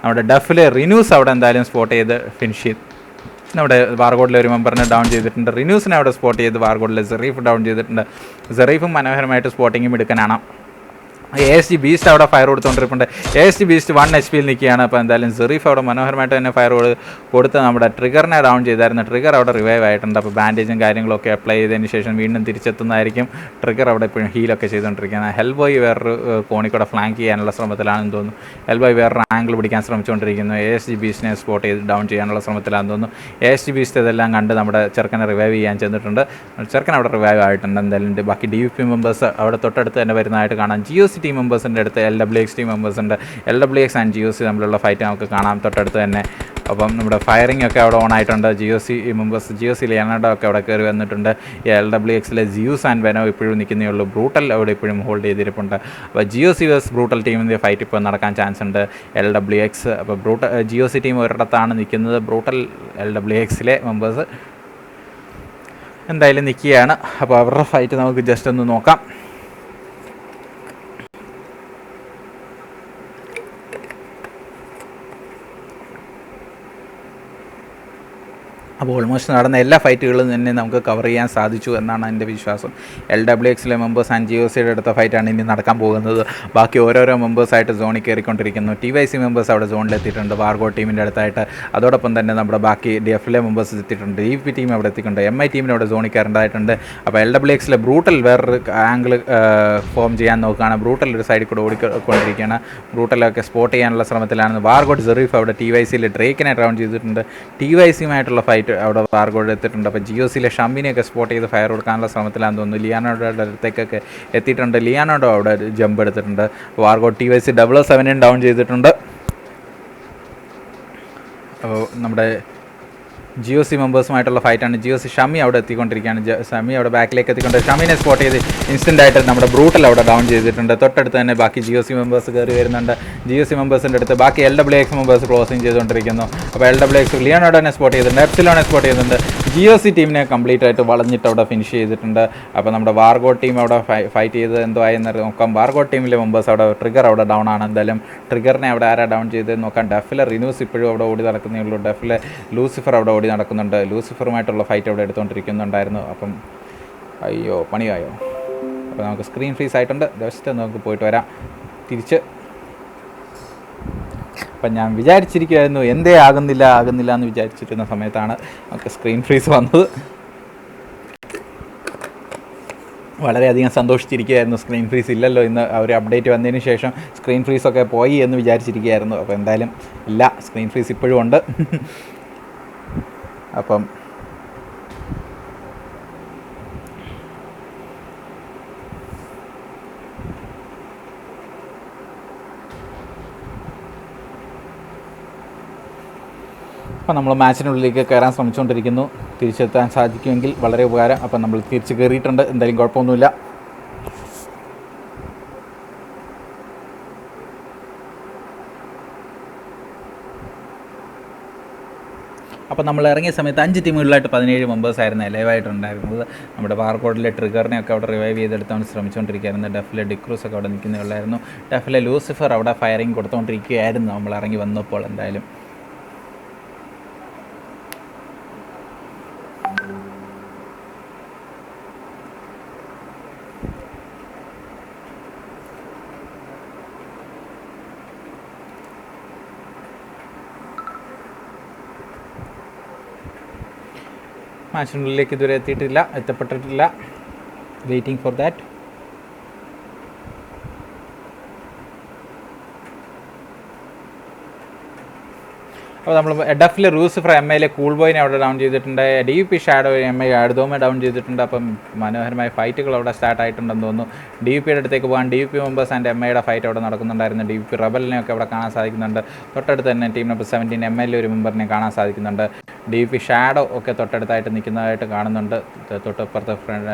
നമ്മുടെ ഡെഫിലെ റിന്യൂസ് അവിടെ എന്തായാലും സ്പോട്ട് ചെയ്ത് ഫിനിഷ് ചെയ്തു. നമ്മുടെ വാർഗോഡിലെ ഒരു മെമ്പറിനെ ഡൗൺ ചെയ്തിട്ടുണ്ട്. റിന്യൂസിനെ അവിടെ സ്പോട്ട് ചെയ്ത് വാർഗോഡിലെ സെറീഫ് ഡൗൺ ചെയ്തിട്ടുണ്ട്. സെറീഫും മനോഹരമായിട്ട് സ്പോട്ടിങ്ങും എടുക്കാനാണ്. ASG ബീസ്റ്റ് അവിടെ ഫയർ കൊടുത്തുകൊണ്ടിരിപ്പുണ്ട്. ASG ബീസ്റ്റ് 1 HP നിൽക്കുകയാണ്. അപ്പോൾ എന്തായാലും സെറീഫ് അവിടെ മനോഹരമായിട്ട് തന്നെ ഫയർ കൊടുത്ത് നമ്മുടെ ട്രിഗറിനെ ഡൗൺ ചെയ്തായിരുന്നു. ട്രിഗർ അവിടെ റിവൈവ് ആയിട്ടുണ്ട്. അപ്പോൾ ബാൻഡേജും കാര്യങ്ങളൊക്കെ അപ്ലൈ ചെയ്തതിന് ശേഷം വീണ്ടും തിരിച്ചെത്തുന്നതായിരിക്കും. ട്രിഗർ അവിടെ ഇപ്പോഴും ഹീലൊക്കെ ചെയ്തുകൊണ്ടിരിക്കുന്നത്. ഹെൽബോയ് വേറൊരു കോണി കൂടെ ഫ്ലാങ്ക് ചെയ്യാനുള്ള ശ്രമത്തിലാണെന്ന് തോന്നുന്നു. ഹെൽബോയ് വേറൊരു ആംഗിൾ പിടിക്കാൻ ശ്രമിച്ചുകൊണ്ടിരിക്കുന്നു. ASG ബീസ്റ്റിനെ സ്പോട്ട് ചെയ്ത് ഡൗൺ ചെയ്യാനുള്ള ശ്രമത്തിലാണെന്ന് തോന്നുന്നു. ASG ബീസ്റ്റ് ഇതെല്ലാം കണ്ട് നമ്മുടെ ചെറുക്കനെ റിവൈവ് ചെയ്യാൻ ചെന്നിട്ടുണ്ട്. ചെറുക്കൻ അവിടെ റിവൈവ് ആയിട്ടുണ്ട്. എന്തായാലും ബാക്കി DVP മെമ്പേഴ്സ് അവിടെ തൊട്ടടുത്ത് തന്നെ വരുന്നതായിട്ട് കാണാം. GOC ടീം മെമ്പേഴ്സിൻ്റെ അടുത്ത് LWX ടീം മെമ്പേഴ്സ് ഉണ്ട്. LWX ആൻഡ് GOC തമ്മിലുള്ള ഫൈറ്റ് നമുക്ക് കാണാം തൊട്ടടുത്ത് തന്നെ. അപ്പം നമ്മുടെ ഫയറിംഗ് ഒക്കെ അവിടെ ഓൺ ആയിട്ടുണ്ട്. GOC മെമ്പേഴ്സ് GOC ലിയാനാർഡോ ഒക്കെ അവിടെ കയറി വന്നിട്ടുണ്ട്. LWXലെ ജിയൂസ് ആൻഡ് വെനോ ഇപ്പോഴും നിൽക്കുന്നേ ഉള്ളൂ. ബ്രൂട്ടൽ അവിടെ ഇപ്പോഴും ഹോൾഡ് ചെയ്തിരിപ്പുണ്ട്. അപ്പോൾ GOC വേഴ്സ് ബ്രൂട്ടൽ ടീമിൻ്റെ ഫൈറ്റ് ഇപ്പോൾ നടക്കാൻ ചാൻസ് ഉണ്ട്. LWX അപ്പോൾ GOC ടീം ഒരിടത്താണ് നിൽക്കുന്നത്. ബ്രൂട്ടൽ LWXലെ മെമ്പേഴ്സ് എന്തായാലും നിൽക്കുകയാണ്. അപ്പോൾ അവരുടെ ഫൈറ്റ് നമുക്ക് ജസ്റ്റ് ഒന്ന് നോക്കാം. അപ്പോൾ ഓൾമോസ്റ്റ് നടന്ന എല്ലാ ഫൈറ്റുകളും തന്നെ നമുക്ക് കവർ ചെയ്യാൻ സാധിച്ചു എന്നാണ് എൻ്റെ വിശ്വാസം. LWXലെ മെമ്പേഴ്സ് ആൻഡ് GOCയുടെ അടുത്ത ഫൈറ്റാണ് ഇനി നടക്കാൻ പോകുന്നത്. ബാക്കി ഓരോരോ മെമ്പേഴ്സായിട്ട് സോണിൽ കയറിക്കൊണ്ടിരിക്കുന്നു. TYC മെമ്പേഴ്സ് അവിടെ സോണിലെത്തിയിട്ടുണ്ട്, വാർഗോ ടീമിൻ്റെ അടുത്തായിട്ട്. അതോടൊപ്പം തന്നെ നമ്മുടെ ബാക്കി DFലെ മെമ്പേഴ്സ് എത്തിയിട്ടുണ്ട്. DP ടീം അവിടെ എത്തിയിട്ടുണ്ട്. MI ടീമിന് അവിടെ സോണിൽ കയറേണ്ടതായിട്ടുണ്ട്. അപ്പോൾ LWXലെ ബ്രൂട്ടൽ വേറൊരു ആംഗിൾ ഫോം ചെയ്യാൻ നോക്കുകയാണ്. ബ്രൂട്ടൽ ഒരു സൈഡിൽ കൂടെ ഓടിക്കൊണ്ടിരിക്കുകയാണ്. ബ്രൂട്ടലൊക്കെ സ്പോട്ട് ചെയ്യാനുള്ള ശ്രമത്തിലാണ്. വാർഗോ സെറീഫ് അവിടെ TYCയിലെ ഡ്രേക്കിനെ റൗണ്ട് ചെയ്തിട്ടുണ്ട്. TYCയുമായിട്ടുള്ള ഫൈറ്റ് അവിടെ വാർഗോഡ് എത്തിയിട്ടുണ്ട്. അപ്പോൾ GOCയിലെ ഷമ്മിനെയൊക്കെ സ്പോട്ട് ചെയ്ത് ഫയർ കൊടുക്കാനുള്ള ശ്രമത്തിലാണെന്ന് തോന്നുന്നു. ലിയാനോയുടെ അടുത്തേക്കൊക്കെ എത്തിയിട്ടുണ്ട്. ലിയാനോഡോ അവിടെ ജമ്പ് എടുത്തിട്ടുണ്ട്. വാർഗോ TYC 007 ഡൗൺ ചെയ്തിട്ടുണ്ട്. അപ്പോൾ നമ്മുടെ GOC മെമ്പേഴ്സുമായിട്ടുള്ള ഫൈറ്റാണ്. GOC ഷമ്മി അവിടെ എത്തിക്കൊണ്ടിരിക്കുകയാണ്. ഷമ്മി അവിടെ ബാക്കിലേക്ക് എത്തിക്കൊണ്ട് ഷമ്മിനെ സ്പോട്ട് ചെയ്ത് ഇൻസ്റ്റൻ്റായിട്ട് നമ്മുടെ ബ്രൂട്ടൽ അവിടെ ഡൗൺ ചെയ്തിട്ടുണ്ട്. തൊട്ടടുത്ത് തന്നെ ബാക്കി GOC മെമ്പേഴ്സ് കയറി വരുന്നുണ്ട്. GOC മെമ്പേഴ്സിൻ്റെ അടുത്ത് ബാക്കി LWX മെമ്പേഴ്സ് ക്ലോസിങ് ചെയ്തുകൊണ്ടിരിക്കുന്നു. അപ്പോൾ LWX ലിയോണോഡോനെ സ്പോട്ട് ചെയ്തിട്ടുണ്ട്, എപ്സിലോനെ സ്പോട്ട് ചെയ്തിട്ടുണ്ട്. GOC ടീമിനെ കംപ്ലീറ്റ് ആയിട്ട് വളഞ്ഞിട്ട് അവിടെ ഫിനിഷ് ചെയ്തിട്ടുണ്ട്. അപ്പോൾ നമ്മുടെ വാർഗോ ടീം അവിടെ ഫൈറ്റ് ചെയ്ത് എന്തോ ആയെന്ന് നോക്കാം. വാർഗോ ടീമിലെ മെമ്പേഴ്സ് അവിടെ ട്രിഗർ അവിടെ ഡൗൺ ആണ്. എന്തായാലും ട്രിഗറിനെ അവിടെ ആരാ ഡൗൺ ചെയ്ത് നോക്കാം. ഡെഫിലെ റിനൂസ് ഇപ്പോഴും അവിടെ ഓടി നടക്കുന്നേ ഉള്ളൂ. ഡെഫിലെ ലൂസിഫർ അവിടെ നടക്കുന്നുണ്ട്. ലൂസിഫറുമായിട്ടുള്ള ഫൈറ്റ് അവിടെ എടുത്തുകൊണ്ടിരിക്കുന്നുണ്ടായിരുന്നു. അപ്പം അയ്യോ പണിയായോ. അപ്പോൾ നമുക്ക് സ്ക്രീൻ ഫ്രീസ് ആയിട്ടുണ്ട്. ജസ്റ്റ് നമുക്ക് പോയിട്ട് വരാം തിരിച്ച്. അപ്പം ഞാൻ വിചാരിച്ചിരിക്കുമായിരുന്നു എന്തേ ആകുന്നില്ല എന്ന് വിചാരിച്ചിരുന്ന സമയത്താണ് നമുക്ക് സ്ക്രീൻ ഫ്രീസ് വന്നത്. വളരെയധികം സന്തോഷിച്ചിരിക്കുകയായിരുന്നു. സ്ക്രീൻ ഫ്രീസ് ഇല്ലല്ലോ ഇന്ന് ഒരു അപ്ഡേറ്റ് വന്നതിന് ശേഷം സ്ക്രീൻ ഫ്രീസൊക്കെ പോയി എന്ന് വിചാരിച്ചിരിക്കുകയായിരുന്നു. അപ്പോൾ എന്തായാലും ഇല്ല, സ്ക്രീൻ ഫ്രീസ് ഇപ്പോഴും ഉണ്ട്. അപ്പം നമ്മൾ മാച്ചിനുള്ളിലേക്ക് കയറാൻ ശ്രമിച്ചുകൊണ്ടിരിക്കുന്നു. തിരിച്ചെത്താൻ സാധിക്കുമെങ്കിൽ വളരെ ഉപകാരം. അപ്പം നമ്മൾ തിരിച്ച് കയറിയിട്ടുണ്ട്. എന്തായാലും കുഴപ്പമൊന്നുമില്ല. അപ്പോൾ നമ്മൾ ഇറങ്ങിയ സമയത്ത് 5 ടീമുകളിലായിട്ട് 17 മെമ്പേഴ്സായിരുന്നു ലൈവായിട്ടുണ്ടായിരുന്നത്. നമ്മുടെ വാർകോഡിലെ ട്രിഗറിനെയൊക്കെ അവിടെ റിവൈവ് ചെയ്തെടുത്താണ് ശ്രമിച്ചുകൊണ്ടിരിക്കുകയായിരുന്നു. ഡെഫിലെ ഡിക്രൂസ് ഒക്കെ അവിടെ നിൽക്കുന്നുള്ളായിരുന്നു. ഡെഫിലെ ലൂസിഫർ അവിടെ ഫയറിങ് കൊടുത്തുകൊണ്ടിരിക്കുകയായിരുന്നു നമ്മൾ ഇറങ്ങി വന്നപ്പോൾ. എന്തായാലും മാച്ചിനുള്ളിലേക്ക് ഇതുവരെ എത്തപ്പെട്ടിട്ടില്ല. Waiting for that. അപ്പോൾ നമ്മൾ ഡഫിലെ ലൂസിഫർ MIയിലെ കൂൾ ബോയിനെ അവിടെ ഡൗൺ ചെയ്തിട്ടുണ്ട്. DP ഷാഡോ MI ആഡ്തോമെ ഡൗൺ ചെയ്തിട്ടുണ്ട്. അപ്പം മനോഹരമായ ഫൈറ്റുകൾ അവിടെ സ്റ്റാർട്ട് ആയിട്ടുണ്ടെന്ന് തോന്നുന്നു. DPയുടെ അടുത്തേക്ക് പോകാൻ DP മെമ്പേഴ്സ് ആൻഡ് MIയുടെ ഫൈറ്റ് അവിടെ നടക്കുന്നുണ്ടായിരുന്നു. DP റബലിനെയൊക്കെ അവിടെ കാണാൻ സാധിക്കുന്നുണ്ട്. തൊട്ടടുത്ത് തന്നെ ടീം നമ്പർ 17 MIയിലെ ഒരു മെമ്പറിനെ കാണാൻ സാധിക്കുന്നുണ്ട്. DP ഷാഡോ ഒക്കെ തൊട്ടടുത്തായിട്ട് നിൽക്കുന്നതായിട്ട് കാണുന്നുണ്ട്. തൊട്ടപ്പുറത്ത്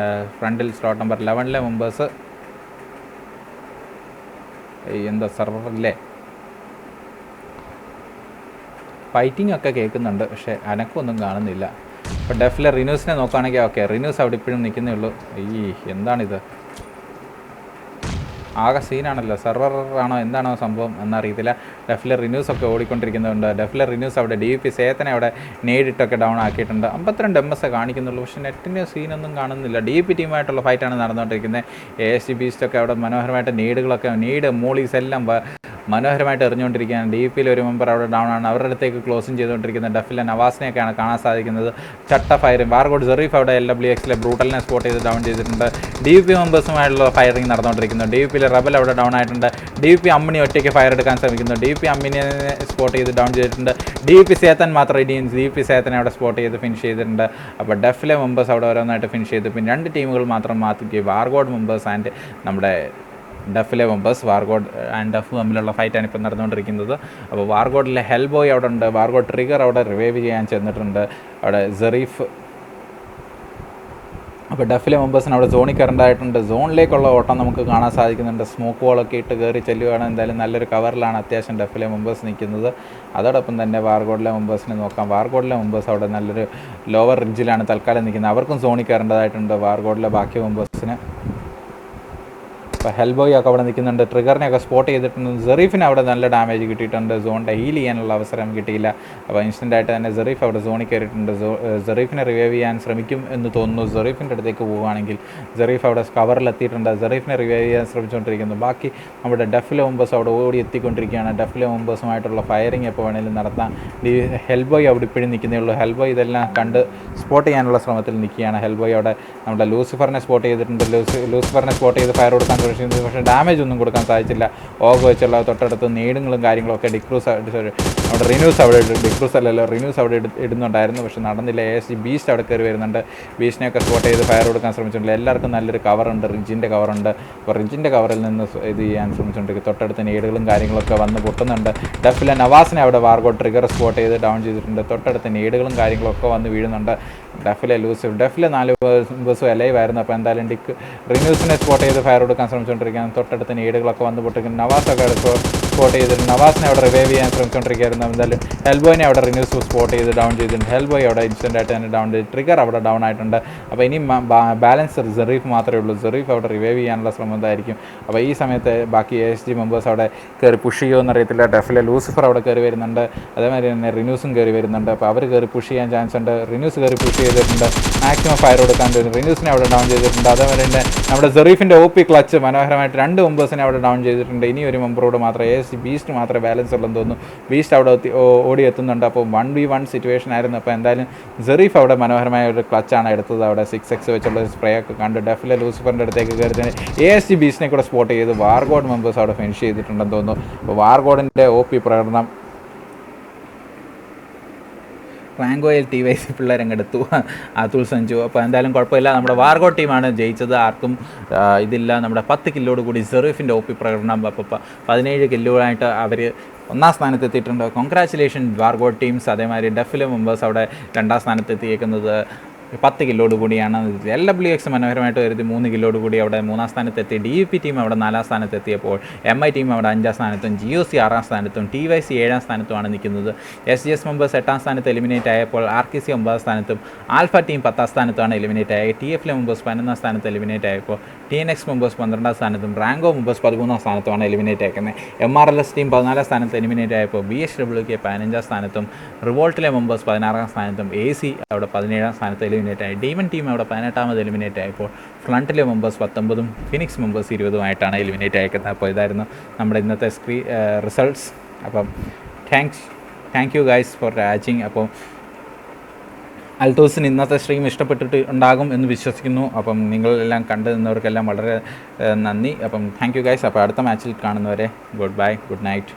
ഫ്രണ്ടിൽ സ്ലോട്ട് നമ്പർ 11 മെമ്പേഴ്സ് എന്താ സെർവറില്ലേ ഫൈറ്റിംഗ് ഒക്കെ കേൾക്കുന്നുണ്ട്, പക്ഷേ അനക്കൊന്നും കാണുന്നില്ല. അപ്പോൾ ഡെഫിലെ റിനൂസിനെ നോക്കുകയാണെങ്കിൽ ഓക്കെ, റിനൂസ് അവിടെ ഇപ്പോഴും നിൽക്കുന്നേ ഉള്ളൂ. എന്താണിത്, ആകെ സീനാണല്ലോ. സെർവർ ആണോ എന്താണോ സംഭവം എന്നറിയത്തില്ല. ഡെഫിലെ റിന്യൂസ് ഒക്കെ ഓടിക്കൊണ്ടിരിക്കുന്നുണ്ട്. ഡെഫിലെ റിന്യൂസ് അവിടെ DP സേത്തനെ അവിടെ നേടിയിട്ടൊക്കെ ഡൗൺ ആക്കിയിട്ടുണ്ട്. 52 MS കാണിക്കുന്നുള്ളൂ, പക്ഷേ നെറ്റിൻ്റെ സീനൊന്നും കാണുന്നില്ല. DP ടീമായിട്ടുള്ള ഫൈറ്റാണ് നടന്നുകൊണ്ടിരിക്കുന്നത്. ASG ബീസ്റ്റൊക്കെ അവിടെ മനോഹരമായിട്ട് നീഡ് മോളീസ് എല്ലാം മനോഹരമായിട്ട് എറിഞ്ഞുകൊണ്ടിരിക്കുകയാണ്. DPയിൽ ഒരു മെമ്പർ അവിടെ ഡൗൺ ആണ്. അവരുടെ അടുത്തേക്ക് ക്ലോസിങ് ചെയ്തുകൊണ്ടിരിക്കുന്നത് ഡെഫിലെ നവാസിനെയൊക്കെയാണ് കാണാൻ സാധിക്കുന്നത്. ചട്ട ഫയറിങ് വാർഗോഡ് സെറീഫ് അവിടെ LWXലെ ബ്രൂട്ടലിനെ സ്പോട്ട് ചെയ്ത് ഡൗൺ ചെയ്തിട്ടുണ്ട്. DP മെമ്പേഴ്സുമായിട്ടുള്ള ഫയറിങ് നടന്നുകൊണ്ടിരിക്കുന്നു. DPയിലെ റബൽ അവിടെ ഡൗൺ ആയിട്ടുണ്ട്. DP അമ്മിണി ഒറ്റയ്ക്ക് ഫയർ എടുക്കാൻ ശ്രമിക്കുന്നു. DP അമ്മിനെ സ്പോട്ട് ചെയ്ത് ഡൗൺ ചെയ്തിട്ടുണ്ട്. DP സേത്തൻ മാത്രം ഇടിയും DP സേത്തനെ അവിടെ സ്പോട്ട് ചെയ്ത് ഫിനിഷ് ചെയ്തിട്ടുണ്ട്. അപ്പോൾ ഡെഫിലെ മെമ്പേഴ്സ് അവിടെ ഓരോന്നായിട്ട് ഫിനിഷ് ചെയ്തു. പിന്നെ 2 ടീമുകൾ മാത്രം മാറ്റി വാർഗോഡ് മെമ്പേഴ്സ് ആൻഡ് നമ്മുടെ ഡഫിലെ മെമ്പേഴ്സ്. വാർഗോഡ് ആൻഡ് ഡഫ് തമ്മിലുള്ള ഫൈറ്റാണ് ഇപ്പോൾ നടന്നുകൊണ്ടിരിക്കുന്നത്. അപ്പോൾ വാർഗോഡിലെ ഹെൽബോയ് അവിടെ ഉണ്ട്, വാർഗോഡ് ട്രിഗർ അവിടെ റിവൈവ് ചെയ്യാൻ ചെന്നിട്ടുണ്ട്, അവിടെ സെറീഫ്. അപ്പോൾ ഡഫിലെ മെമ്പേഴ്സിന് അവിടെ സോണിൽ കയറേണ്ടതായിട്ടുണ്ട്. സോണിലേക്കുള്ള ഓട്ടം നമുക്ക് കാണാൻ സാധിക്കുന്നുണ്ട്. സ്മോക്ക് വോളൊക്കെ ഇട്ട് കയറി ചെല്ലുകയാണ്. എന്തായാലും നല്ലൊരു കവറിലാണ് അത്യാവശ്യം ഡഫിലെ മെമ്പേഴ്സ് നിൽക്കുന്നത്. അതോടൊപ്പം തന്നെ വാർഗോഡിലെ മെമ്പേഴ്സിനെ നോക്കാം. വാർഗോഡിലെ മെമ്പേഴ്സ് അവിടെ നല്ലൊരു ലോവർ റിഡ്ജിലാണ് തൽക്കാലം നിൽക്കുന്നത്. അവർക്കും സോണിൽ കയറേണ്ടതായിട്ടുണ്ട് വാർഗോഡിലെ ബാക്കി മെമ്പേഴ്സിന്. അപ്പോൾ ഹെൽബോയ് ഒക്കെ അവിടെ നിൽക്കുന്നുണ്ട്. ട്രിഗറിനെയൊക്കെ സ്പോട്ട് ചെയ്തിട്ടുണ്ട്. സെറീഫിന് അവിടെ നല്ല ഡാമേജ് കിട്ടിയിട്ടുണ്ട്. സോണിൻ്റെ ഹീൽ ചെയ്യാനുള്ള അവസരം കിട്ടിയില്ല. അപ്പോൾ ഇൻസ്റ്റൻ്റായിട്ട് തന്നെ സെറീഫ് അവിടെ സോണിൽ കയറിയിട്ടുണ്ട്. സെറീഫിനെ റിവൈവ് ചെയ്യാൻ ശ്രമിക്കും എന്ന് തോന്നുന്നു. സെറീഫിൻ്റെ അടുത്തേക്ക് പോവുകയാണെങ്കിൽ സെറീഫ് അവിടെ കവറിലെത്തിയിട്ടുണ്ട്. സെറീഫിനെ റിവൈവ് ചെയ്യാൻ ശ്രമിച്ചുകൊണ്ടിരിക്കുന്നു. ബാക്കി നമ്മുടെ ഡഫിലെ മെമ്പേഴ്സ് അവിടെ ഓടി എത്തിക്കൊണ്ടിരിക്കുകയാണ്. ഡഫിലെ മെമ്പേഴ്സുമായിട്ടുള്ള ഫയറിങ് എപ്പോൾ വേണമെങ്കിലും നടത്താം. ഹെൽബോയ് അവിടെ ഇപ്പോഴും നിൽക്കുന്നേ ഉള്ളൂ. ഹെൽബോയ് ഇതെല്ലാം കണ്ട് സ്പോട്ട് ചെയ്യാനുള്ള ശ്രമത്തിൽ നിൽക്കുകയാണ്. ഹെൽബോയ് അവിടെ നമ്മുടെ ലൂസിഫറിനെ സ്പോട്ട് ചെയ്തിട്ടുണ്ട്. ലൂസിഫറിനെ സ്പോട്ട് ചെയ്ത് ഫയർ കൊടുക്കാൻ പക്ഷേ ഡാമേജ് ഒന്നും കൊടുക്കാൻ സാധിച്ചില്ല. ഓഗ് വെച്ചുള്ള തൊട്ടടുത്ത് നീടുകളും കാര്യങ്ങളൊക്കെ നമ്മുടെ റിന്യൂസ് അവിടെ ഇടുന്നുണ്ടായിരുന്നു. പക്ഷേ നടന്നില്ല. ASG ബീസ്റ്റ് അവിടെ കയറി വരുന്നുണ്ട്. ബീസ്റ്റിനെയൊക്കെ സ്പോട്ട് ചെയ്ത് ഫയർ കൊടുക്കാൻ ശ്രമിച്ചിട്ടുണ്ട്. എല്ലാവർക്കും നല്ലൊരു കവറുണ്ട്, റിജിൻ്റെ കവറുണ്ട്. അപ്പോൾ റിജിൻ്റെ കവറിൽ നിന്ന് ഇത് ചെയ്യാൻ ശ്രമിച്ചുകൊണ്ടിരിക്കും. തൊട്ടടുത്ത് നീടുകളും കാര്യങ്ങളൊക്കെ വന്ന് പൊട്ടുന്നുണ്ട്. ഡഫിലെ നവാസിനെ അവിടെ വാർഗോ ട്രിഗർ സ്പോട്ട് ചെയ്ത് ഡൗൺ ചെയ്തിട്ടുണ്ട്. തൊട്ടടുത്ത് നീടുകളും കാര്യങ്ങളൊക്കെ വന്ന് വീഴുന്നുണ്ട്. ഡഫിലെ 4 മെമ്പേഴ്സും അലൈവ് ആയിരുന്നു. അപ്പോൾ എന്തായാലും റിന്യൂസിനെ സ്പോട്ട് ചെയ്ത് ഫയർ കൊടുക്കാൻ ശ്രമിച്ചുകൊണ്ടിരിക്കുകയാണ്. തൊട്ടടുത്ത് നീടുകളൊക്കെ വന്ന് പൊട്ടിക്കുന്നു. നവാസൊക്കെ സ്പോട്ട് ചെയ്തിട്ടുണ്ട്. നവാസിനെ അവിടെ റിവൈവ് ചെയ്യാൻ ശ്രമിച്ചുകൊണ്ടിരിക്കുകയായിരുന്നു. എന്തായാലും ഹെൽബോയിനെ അവിടെ റിന്യൂസ് സ്പോട്ട് ചെയ്ത് ഡൗൺ ചെയ്തിട്ടുണ്ട്. ഹെൽബോയ് അവിടെ ഇൻസ്റ്റൻ്റായിട്ട് തന്നെ ഡൗൺ ചെയ്ത് ട്രിഗർ അവിടെ ഡൗൺ ആയിട്ടുണ്ട്. അപ്പോൾ ഇനി ബാലൻസ് സെറീഫ് മാത്രമേ ഉള്ളൂ. സെറീഫ് അവിടെ റിവൈവ് ചെയ്യാനുള്ള ശ്രമം എന്തായിരിക്കും. അപ്പോൾ ഈ സമയത്ത് ബാക്കി ASG മെമ്പേഴ്സ് അവിടെ കയറി പുഷ് ചെയ്യുമെന്ന് അറിയത്തില്ല. ഡഫിലെ ലൂസിഫർ അവിടെ കയറി വരുന്നുണ്ട്. അതേമാതിരി തന്നെ റിന്യൂസും കയറി വരുന്നുണ്ട്. അപ്പോൾ അവർ കയറി പുഷ് ചെയ്യാൻ ചാൻസ് ഉണ്ട്. റിന്യൂസ് കയറി പുഷ് ചെയ്തിട്ടുണ്ട്. മാക്സിമം ഫയർ കൊടുക്കാൻ പറ്റും. റിന്യൂസിനെ അവിടെ ഡൗൺ ചെയ്തിട്ടുണ്ട്. അതേപോലെ തന്നെ നമ്മുടെ സെറീഫിൻ്റെ OP ക്ലച്ച് മനോഹരമായിട്ട് 2 മെമ്പേഴ്സിനെ അവിടെ ഡൗൺ ചെയ്തിട്ടുണ്ട്. ഇനി ഒരു മെമ്പറോട് മാത്രമേ ASG ബീസ്റ്റ് മാത്രമേ ബാലൻസ് ഉള്ളതെന്ന് തോന്നുന്നു. ബീസ്റ്റ് അവിടെ ഓടി എത്തുന്നുണ്ട്. അപ്പോൾ 1v1 സിറ്റുവേഷൻ ആയിരുന്നു. അപ്പോൾ എന്തായാലും സെറീഫ് അവിടെ മനോഹരമായ ഒരു ക്ലച്ചാണ് എടുത്തത്. അവിടെ 6x വെച്ചുള്ള സ്പ്രേ ഒക്കെ കണ്ട് ഡഫിലെ ലൂസിഫറിൻ്റെ അടുത്തേക്ക് കയറി തന്നെ ASG ബീസ്റ്റിനെ കൂടെ സ്പോട്ട് ചെയ്ത് വാർഗോഡ് മെമ്പേഴ്സ് അവിടെ ഫിനിഷ് ചെയ്തിട്ടുണ്ടെന്ന് തോന്നുന്നു. അപ്പോൾ വാർഗോഡിൻ്റെ OP പ്രകടനം റാങ്കോയിൽ TYC പിള്ളേരങ്ങെടുത്തു, അതുൽ സഞ്ജു. അപ്പോൾ എന്തായാലും കുഴപ്പമില്ല. നമ്മുടെ വാർഗോ ടീമാണ് ജയിച്ചത്. ആർക്കും ഇതില്ല. നമ്മുടെ 10 കില്ലോട് കൂടി സെറീഫിൻ്റെ OP പ്രകടനം. അപ്പോൾ 17 കില്ലോളായിട്ട് അവർ 1ാം സ്ഥാനത്തെത്തിയിട്ടുണ്ട്. കോൺഗ്രാച്ചുലേഷൻ വാർഗോ ടീംസ്. അതേമാതിരി ഡഫിലെ മെമ്പേഴ്സ് അവിടെ 2ാം സ്ഥാനത്തെത്തിയേക്കുന്നത് 10 കില്ലോട് കൂടിയാണ്. LWX മനോഹരമായിട്ട് വരുത്തി 3 കില്ലോട് കൂടി അവിടെ 3ാം സ്ഥാനത്തെത്തി. DVP ടീം അവിടെ 4ാം സ്ഥാനത്തെത്തിയപ്പോൾ MI ടീം അവിടെ 5ാം സ്ഥാനത്തും GOC 6ാം സ്ഥാനത്തും TYC 7ാം സ്ഥാനത്തുമാണ് നിൽക്കുന്നത്. SGS മെമ്പേഴ്സ് 8ാം സ്ഥാനത്ത് എലിമിനേറ്റ് ആയപ്പോൾ RKC 9ാം സ്ഥാനത്തും ആൽഫ ടീം 10ാം സ്ഥാനത്താണ് എലിമിനേറ്റ് ആയത്. TFലെ മെമ്പേഴ്സ് 11ാം സ്ഥാനത്ത് എലിമിനേറ്റ് ആയപ്പോൾ TNX മെമ്പേഴ്സ് 12ാം സ്ഥാനത്തും റാങ്കോ മെമ്പേഴ്സ് 13ാം സ്ഥാനത്തുമാണ് എലിമിനേറ്റ് ആക്കുന്നത്. MRLS ടീം 14ാം സ്ഥാനത്ത് എലിമിനേറ്റ് ആയപ്പോൾ BHWK 15ാം സ്ഥാനത്തും റിവോൾട്ടിലെ മെമ്പേഴ്സ് 16ാം സ്ഥാനത്തും AC അവിടെ 17ാം സ്ഥാനത്ത് എലിമിനേറ്റ് ആയി. ഡീമൺ ടീം അവിടെ 18ാമത് എലിമിനേറ്റ് ആയപ്പോൾ ഫ്രണ്ടിലെ മെമ്പേഴ്സ് 19ഉം ഫിനിക്സ് മെമ്പേഴ്സ് 20ഉമായിട്ടാണ് എലിമിനേറ്റ് അയക്കുന്നത്. അപ്പോൾ ഇതായിരുന്നു നമ്മുടെ ഇന്നത്തെ റിസൾട്ട്സ്. അപ്പം thank you guys for watching. അപ്പോൾ അൽത്തോസിന് ഇന്നത്തെ സ്ട്രീം ഇഷ്ടപ്പെട്ടിട്ട് ഉണ്ടാകും എന്ന് വിശ്വസിക്കുന്നു. അപ്പം നിങ്ങളെല്ലാം കണ്ടു നിന്നവർക്കെല്ലാം വളരെ നന്ദി. അപ്പം താങ്ക് യു ഗൈസ്. അപ്പോൾ അടുത്ത മാച്ചിൽ കാണുന്നവരെ ഗുഡ് ബൈ, ഗുഡ് നൈറ്റ്.